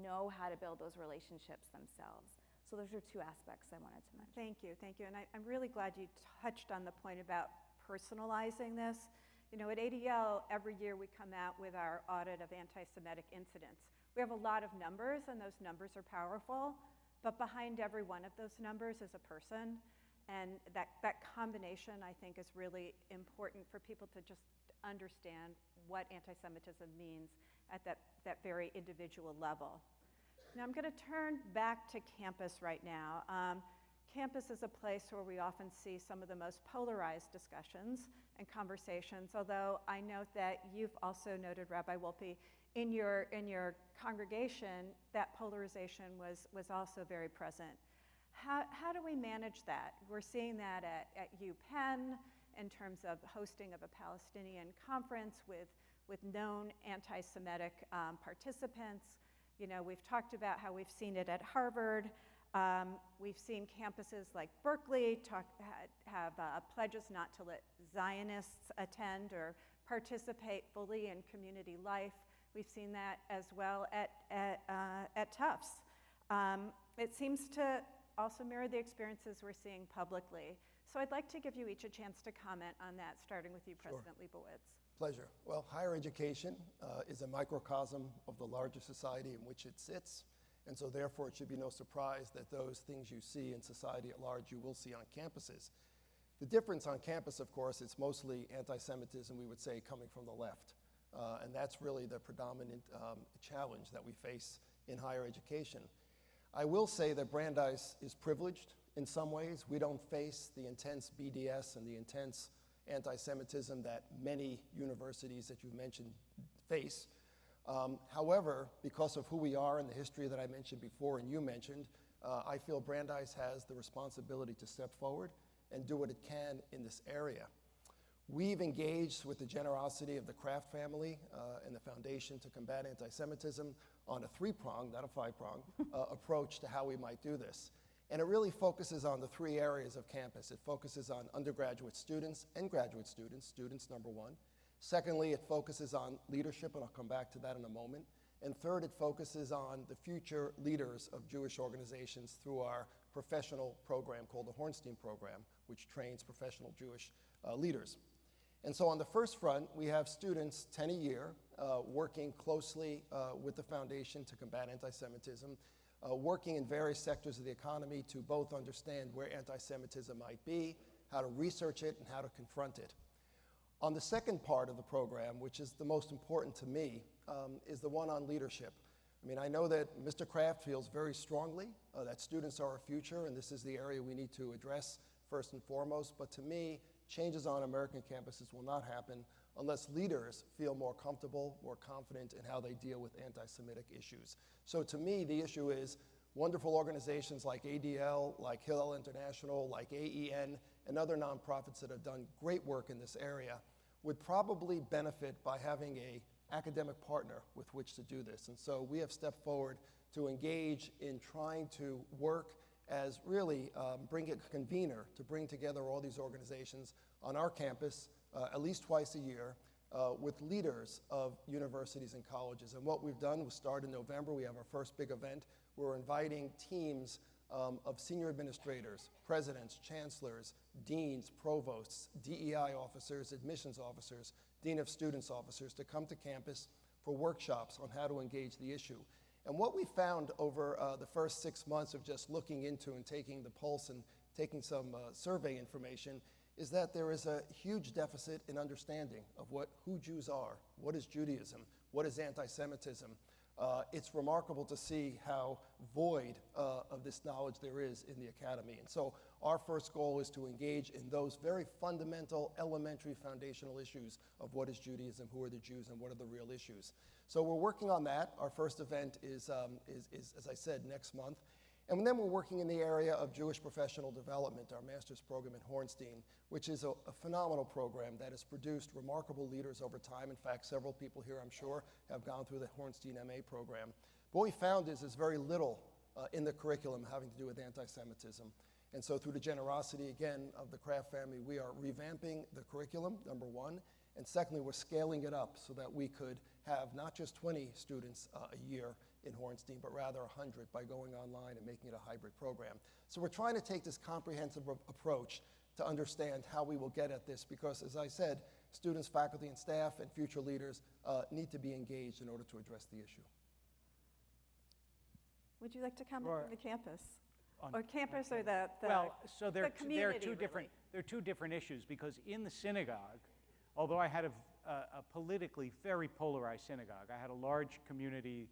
know how to build those relationships themselves. So those are two aspects I wanted to mention. Thank you. And I'm really glad you touched on the point about personalizing this. At ADL, every year we come out with our audit of anti-Semitic incidents. We have a lot of numbers, and those numbers are powerful, but behind every one of those numbers is a person. And that combination, I think, is really important for people to just understand what anti-Semitism means at that very individual level. Now I'm going to turn back to campus right now. Campus is a place where we often see some of the most polarized discussions and conversations, although I note that you've also noted, Rabbi Wolpe, in your congregation, that polarization was also very present. How do we manage that? We're seeing that at UPenn in terms of hosting of a Palestinian conference with known anti-Semitic participants. We've talked about how we've seen it at Harvard. We've seen campuses like Berkeley have pledges not to let Zionists attend or participate fully in community life. We've seen that as well at Tufts. It seems to also mirror the experiences we're seeing publicly. So I'd like to give you each a chance to comment on that, starting with you, President Liebowitz. Pleasure. Well, higher education is a microcosm of the larger society in which it sits, and so therefore it should be no surprise that those things you see in society at large you will see on campuses. The difference on campus, of course, it's mostly anti-Semitism, we would say, coming from the left. And that's really the predominant challenge that we face in higher education. I will say that Brandeis is privileged in some ways. We don't face the intense BDS and the intense anti-Semitism that many universities that you've mentioned face. However, because of who we are and the history that I mentioned before and you mentioned, I feel Brandeis has the responsibility to step forward and do what it can in this area. We've engaged with the generosity of the Kraft family and the Foundation to Combat Anti-Semitism on a three-pronged, not a five-pronged, approach to how we might do this. And it really focuses on the three areas of campus. It focuses on undergraduate students and graduate students, students number one. Secondly, it focuses on leadership, and I'll come back to that in a moment. And third, it focuses on the future leaders of Jewish organizations through our professional program called the Hornstein Program, which trains professional Jewish leaders. And so on the first front, we have students, 10 a year, working closely with the Foundation to Combat Anti-Semitism, working in various sectors of the economy to both understand where anti-Semitism might be, how to research it, and how to confront it. On the second part of the program, which is the most important to me, is the one on leadership. I mean, I know that Mr. Kraft feels very strongly that students are our future, and this is the area we need to address first and foremost, but to me, changes on American campuses will not happen unless leaders feel more comfortable, more confident in how they deal with anti-Semitic issues. So to me, the issue is wonderful organizations like ADL, like Hillel International, like AEN, and other nonprofits that have done great work in this area would probably benefit by having an academic partner with which to do this. And so we have stepped forward to engage in trying to work as really bring a convener to bring together all these organizations on our campus at least twice a year with leaders of universities and colleges. And what we've done was start in November. We have our first big event. We're inviting teams of senior administrators, presidents, chancellors, deans, provosts, DEI officers, admissions officers, dean of students officers to come to campus for workshops on how to engage the issue. And what we found over the first 6 months of just looking into and taking the pulse and taking some survey information is that there is a huge deficit in understanding of who Jews are, what is Judaism, what is anti-Semitism. It's remarkable to see how void of this knowledge there is in the academy. And so our first goal is to engage in those very fundamental, elementary, foundational issues of what is Judaism, who are the Jews, and what are the real issues. So we're working on that. Our first event is as I said, next month. And then we're working in the area of Jewish professional development, our master's program at Hornstein, which is a phenomenal program that has produced remarkable leaders over time. In fact, several people here, I'm sure, have gone through the Hornstein MA program. But what we found is there's very little in the curriculum having to do with anti-Semitism. And so through the generosity, again, of the Kraft family, we are revamping the curriculum, number one. And secondly, we're scaling it up so that we could have not just 20 students a year in Hornstein, but rather 100 by going online and making it a hybrid program. So we're trying to take this comprehensive approach to understand how we will get at this because, as I said, students, faculty, and staff and future leaders need to be engaged in order to address the issue. Would you like to comment Sure. from the campus? On campus or the well, so there are community, two different issues because in the synagogue, although I had a politically very polarized synagogue, I had a large community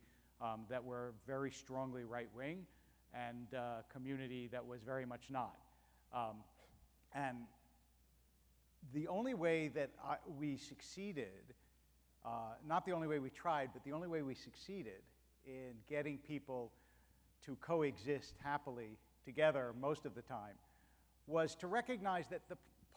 that were very strongly right-wing and a community that was very much not. And the only way that we succeeded, not the only way we tried, but the only way we succeeded in getting people to coexist happily together most of the time was to recognize that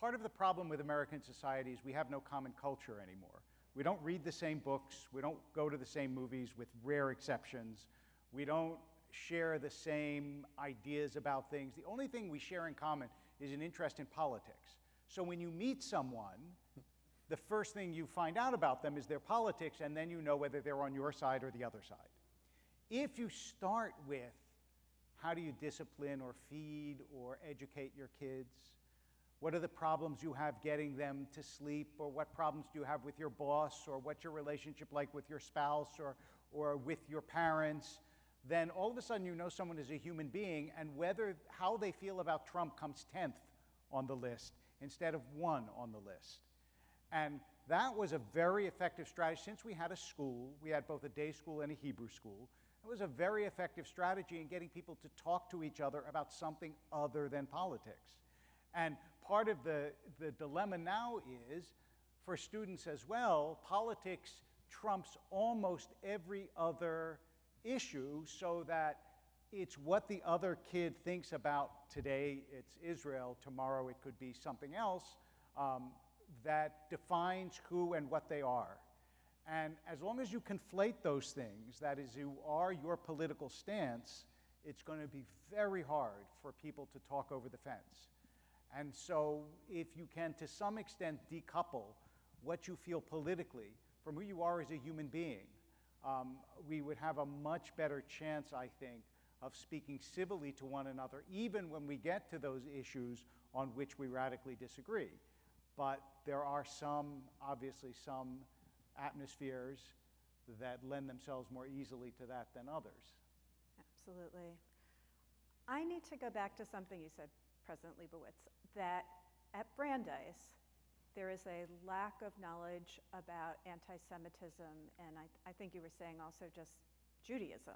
part of the problem with American society is we have no common culture anymore. We don't read the same books. We don't go to the same movies with rare exceptions. We don't share the same ideas about things. The only thing we share in common is an interest in politics. So when you meet someone, the first thing you find out about them is their politics, and then you know whether they're on your side or the other side. If you start with how do you discipline or feed or educate your kids, what are the problems you have getting them to sleep, or what problems do you have with your boss, or what's your relationship like with your spouse or with your parents, then all of a sudden you know someone is a human being, and how they feel about Trump comes 10th on the list instead of 1 on the list. And that was a very effective strategy. Since we had a school, we had both a day school and a Hebrew school, it was a very effective strategy in getting people to talk to each other about something other than politics. And part of the dilemma now is, for students as well, politics trumps almost every other issue, so that it's what the other kid thinks about. Today it's Israel, tomorrow it could be something else, that defines who and what they are. And as long as you conflate those things, that is, you are your political stance, it's going to be very hard for people to talk over the fence. And so if you can, to some extent, decouple what you feel politically from who you are as a human being, we would have a much better chance, I think, of speaking civilly to one another, even when we get to those issues on which we radically disagree. But there are obviously some atmospheres that lend themselves more easily to that than others. Absolutely. I need to go back to something you said, President Liebowitz, that at Brandeis, there is a lack of knowledge about anti-Semitism, and I think you were saying also just Judaism,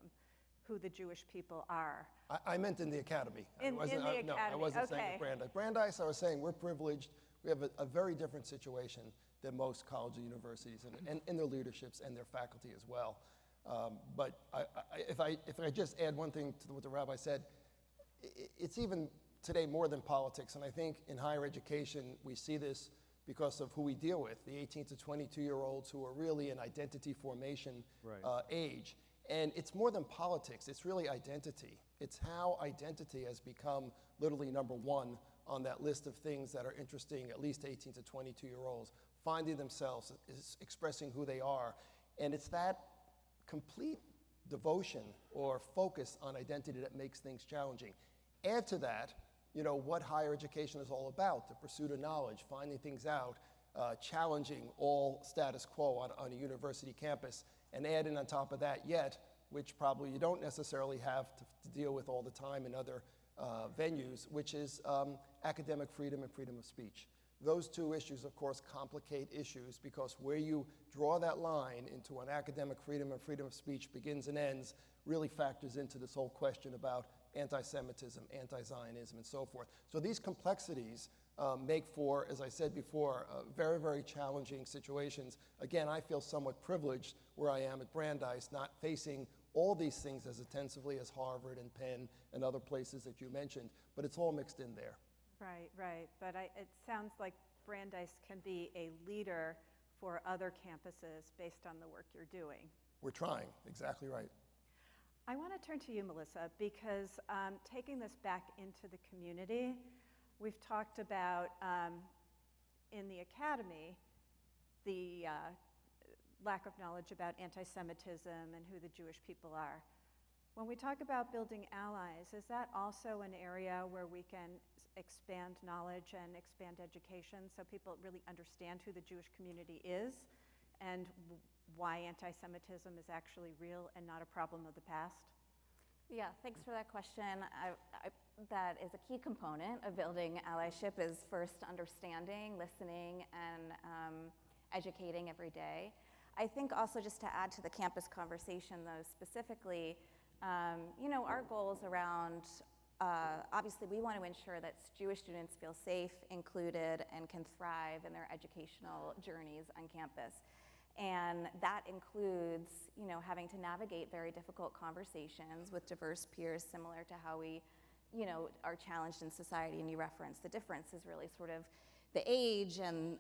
who the Jewish people are. I meant in the academy. In the academy, No, I wasn't saying okay. at Brandeis. Brandeis, I was saying we're privileged. We have a very different situation than most colleges and universities, and in their leaderships and their faculty as well. But if I just add one thing to what the rabbi said, it's even today more than politics, and I think in higher education we see this because of who we deal with, the 18 to 22-year-olds who are really in identity formation age. And it's more than politics, it's really identity. It's how identity has become literally number 1 on that list of things that are interesting, at least 18 to 22-year-olds, finding themselves, expressing who they are. And it's that complete devotion or focus on identity that makes things challenging. Add to that, what higher education is all about, the pursuit of knowledge, finding things out, challenging all status quo on a university campus, and add in on top of that yet, which probably you don't necessarily have to deal with all the time in other venues, which is academic freedom and freedom of speech. Those two issues, of course, complicate issues, because where you draw that line into an academic freedom and freedom of speech begins and ends really factors into this whole question about anti-Semitism, anti-Zionism, and so forth. So these complexities make for, as I said before, very, very challenging situations. Again, I feel somewhat privileged where I am at Brandeis, not facing all these things as intensively as Harvard and Penn and other places that you mentioned, but it's all mixed in there. Right. But it sounds like Brandeis can be a leader for other campuses based on the work you're doing. We're trying, exactly right. I want to turn to you, Melissa, because taking this back into the community, we've talked about in the academy the lack of knowledge about anti-Semitism and who the Jewish people are. When we talk about building allies, is that also an area where we can expand knowledge and expand education so people really understand who the Jewish community is and why anti-Semitism is actually real and not a problem of the past? Yeah, thanks for that question. That is a key component of building allyship, is first understanding, listening, and educating every day. I think also, just to add to the campus conversation though, specifically, our goals around, obviously we want to ensure that Jewish students feel safe, included, and can thrive in their educational journeys on campus. And that includes, having to navigate very difficult conversations with diverse peers, similar to how we, are challenged in society. And you referenced the difference is really sort of the age and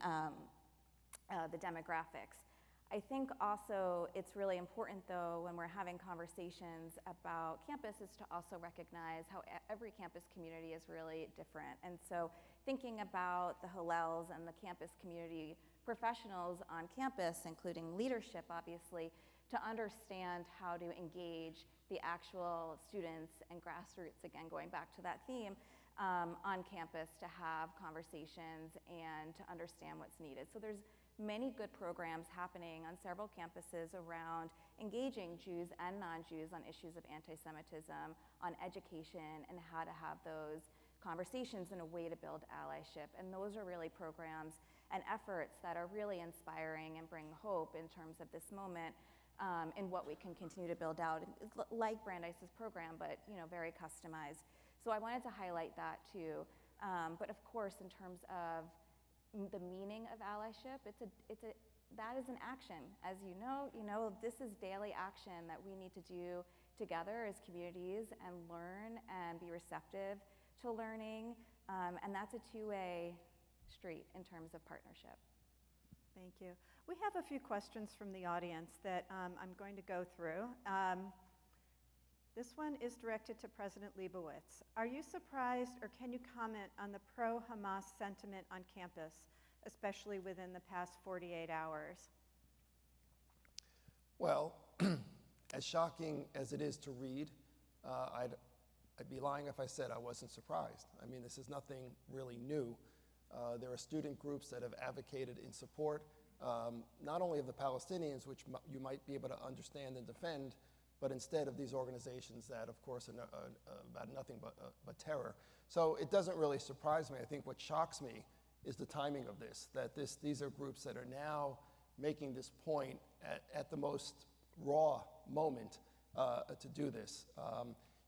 the demographics. I think also it's really important, though, when we're having conversations about campus, is to also recognize how every campus community is really different. And so thinking about the Hillels and the campus community professionals on campus, including leadership, obviously, to understand how to engage the actual students and grassroots, again, going back to that theme, on campus to have conversations and to understand what's needed. So there's many good programs happening on several campuses around engaging Jews and non-Jews on issues of anti-Semitism, on education, and how to have those conversations in a way to build allyship. And those are really programs and efforts that are really inspiring and bring hope in terms of this moment, in what we can continue to build out, like Brandeis's program, but very customized. So I wanted to highlight that too. But of course, in terms of the meaning of allyship, that is an action. As you know, this is daily action that we need to do together as communities and learn and be receptive to learning. And that's a two-way street in terms of partnership. Thank you. We have a few questions from the audience that I'm going to go through. This one is directed to President Liebowitz. Are you surprised, or can you comment on the pro-Hamas sentiment on campus, especially within the past 48 hours? Well, as shocking as it is to read, I'd be lying if I said I wasn't surprised. I mean, this is nothing really new. There are student groups that have advocated in support, not only of the Palestinians, which you might be able to understand and defend, but instead of these organizations that, of course, are about nothing but terror. So it doesn't really surprise me. I think what shocks me is the timing of this, that these are groups that are now making this point at the most raw moment to do this.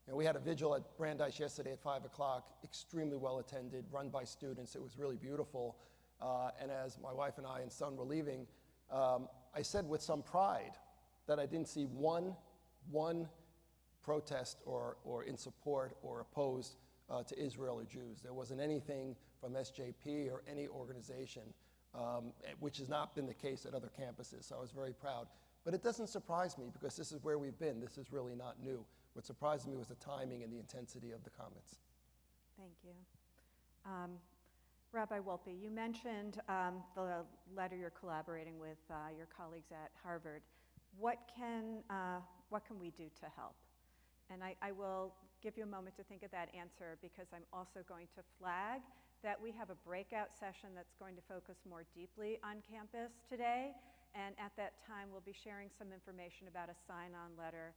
We had a vigil at Brandeis yesterday at 5 o'clock, extremely well attended, run by students. It was really beautiful. And as my wife and I and son were leaving, I said with some pride that I didn't see one protest or in support or opposed to Israel or Jews. There wasn't anything from SJP or any organization, which has not been the case at other campuses. So I was very proud. But it doesn't surprise me because this is where we've been. This is really not new. What surprised me was the timing and the intensity of the comments. Thank you. Rabbi Wolpe, you mentioned the letter you're collaborating with your colleagues at Harvard. What can we do to help? And I will give you a moment to think of that answer, because I'm also going to flag that we have a breakout session that's going to focus more deeply on campus today. And at that time, we'll be sharing some information about a sign-on letter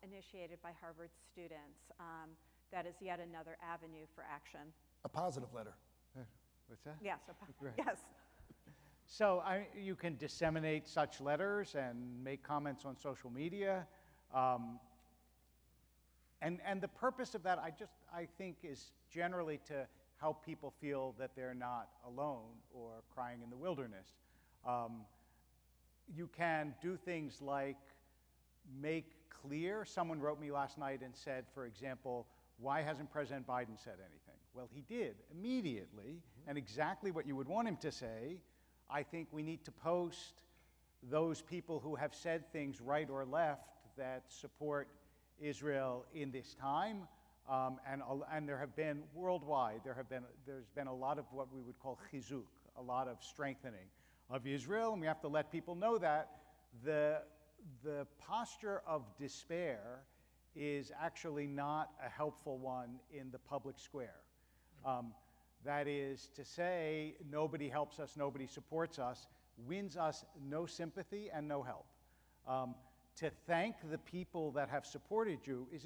initiated by Harvard students. That is yet another avenue for action. A positive letter. What's that? Yes, Right. yes. So you can disseminate such letters and make comments on social media. And the purpose of that, I think, is generally to help people feel that they're not alone or crying in the wilderness. You can do things like make clear. Someone wrote me last night and said, for example, why hasn't President Biden said anything? Well, he did immediately, and exactly what you would want him to say. I think we need to post those people who have said things right or left that support Israel in this time, and there have been worldwide. There's been a lot of what we would call chizuk, a lot of strengthening of Israel, and we have to let people know that the posture of despair is actually not a helpful one in the public square. That is to say, nobody helps us, nobody supports us, wins us no sympathy and no help. To thank the people that have supported you is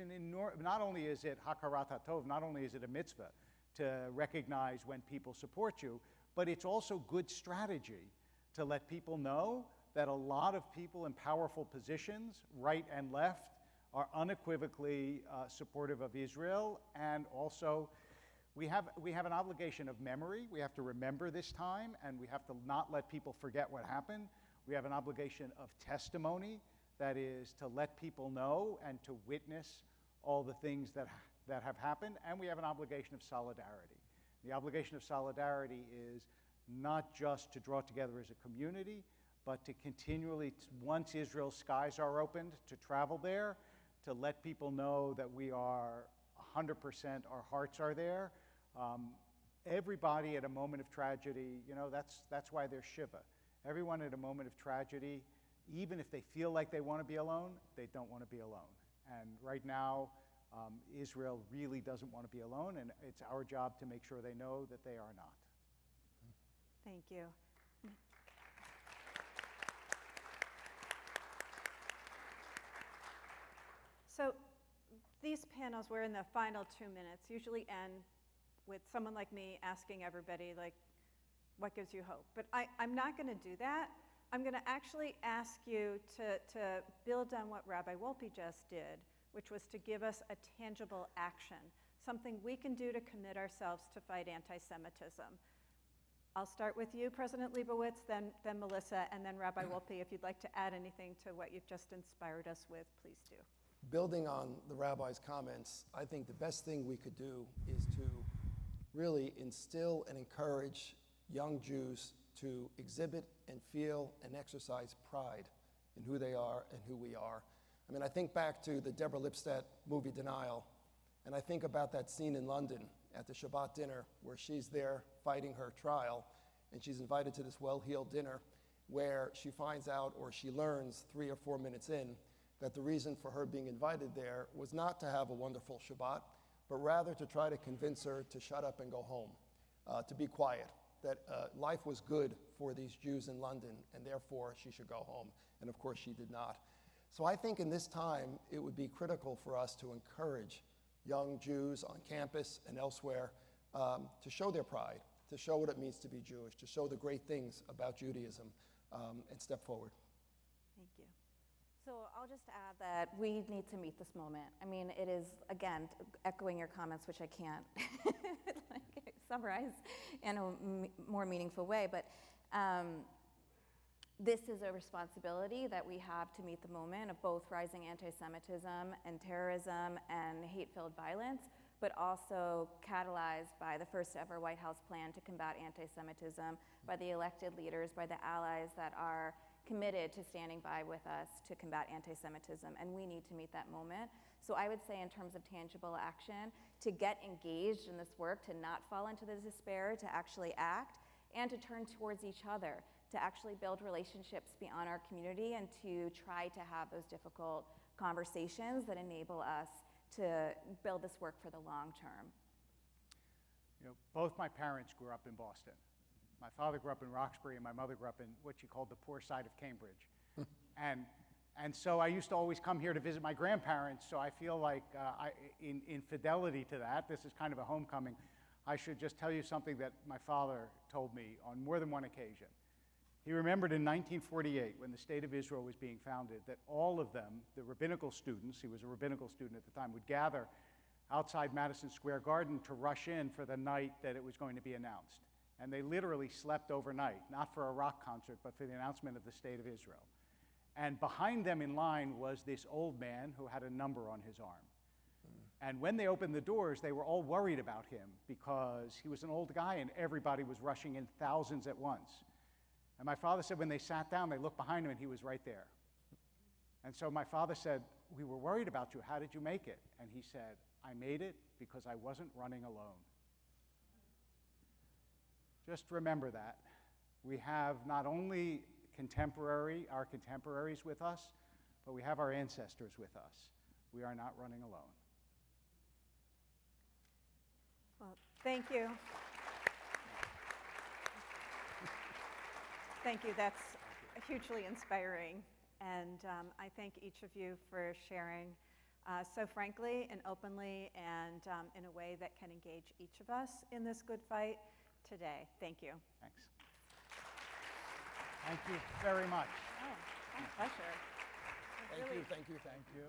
not only is it hakarat hatov, not only is it a mitzvah to recognize when people support you, but it's also good strategy to let people know that a lot of people in powerful positions, right and left, are unequivocally supportive of Israel. And also, we have an obligation of memory. We have to remember this time, and we have to not let people forget what happened. We have an obligation of testimony, that is to let people know and to witness all the things that have happened. And we have an obligation of solidarity. The obligation of solidarity is not just to draw together as a community, but to continually, once Israel's skies are opened, to travel there, to let people know that we are 100%, our hearts are there. Everybody at a moment of tragedy, you know, that's why there's Shiva. Everyone at a moment of tragedy, even if they feel like they want to be alone, they don't want to be alone. And right now, Israel really doesn't want to be alone, and it's our job to make sure they know that they are not. Thank you. So these panels, we're in the final 2 minutes, usually end with someone like me asking everybody, like, what gives you hope? But I'm not going to do that. I'm going to actually ask you to build on what Rabbi Wolpe just did, which was to give us a tangible action, something we can do to commit ourselves to fight anti-Semitism. I'll start with you, President Liebowitz, then Melissa, and then Rabbi Wolpe. If you'd like to add anything to what you've just inspired us with, please do. Building on the rabbi's comments, I think the best thing we could do is to really instill and encourage young Jews to exhibit and feel and exercise pride in who they are and who we are. I mean, I think back to the Deborah Lipstadt movie Denial, and I think about that scene in London at the Shabbat dinner where she's there fighting her trial, and she's invited to this well-heeled dinner where she finds out, or she learns 3 or 4 minutes in, that the reason for her being invited there was not to have a wonderful Shabbat, but rather to try to convince her to shut up and go home, to be quiet, that life was good for these Jews in London, and therefore she should go home. And of course she did not. So I think in this time, it would be critical for us to encourage young Jews on campus and elsewhere to show their pride, to show what it means to be Jewish, to show the great things about Judaism, and step forward. Thank you. So I'll just add that we need to meet this moment. I mean, it is, again, echoing your comments, which I can't summarize in a more meaningful way, but this is a responsibility that we have to meet the moment of both rising anti-Semitism and terrorism and hate-filled violence, but also catalyzed by the first ever White House plan to combat anti-Semitism, by the elected leaders, by the allies that are committed to standing by with us to combat anti-Semitism, and we need to meet that moment. So I would say in terms of tangible action, to get engaged in this work, to not fall into the despair, to actually act, and to turn towards each other, to actually build relationships beyond our community and to try to have those difficult conversations that enable us to build this work for the long term. You know, both my parents grew up in Boston. My father grew up in Roxbury, and my mother grew up in what you called the poor side of Cambridge. And so I used to always come here to visit my grandparents, so I feel like in fidelity to that, this is kind of a homecoming. I should just tell you something that my father told me on more than one occasion. He remembered in 1948, when the State of Israel was being founded, that all of them, the rabbinical students, he was a rabbinical student at the time, would gather outside Madison Square Garden to rush in for the night that it was going to be announced. And they literally slept overnight, not for a rock concert, but for the announcement of the State of Israel. And behind them in line was this old man who had a number on his arm. And when they opened the doors, they were all worried about him because he was an old guy and everybody was rushing in thousands at once. And my father said when they sat down, they looked behind him and he was right there. And so my father said, "We were worried about you. How did you make it?" And he said, "I made it because I wasn't running alone." Just remember that. We have not only our contemporaries with us, but we have our ancestors with us. We are not running alone. Well, thank you. Thank you. That's hugely inspiring. And I thank each of you for sharing so frankly and openly and in a way that can engage each of us in this good fight today. Thank you. Thanks. Thank you very much. Oh, my pleasure. Thank you, thank you, thank you.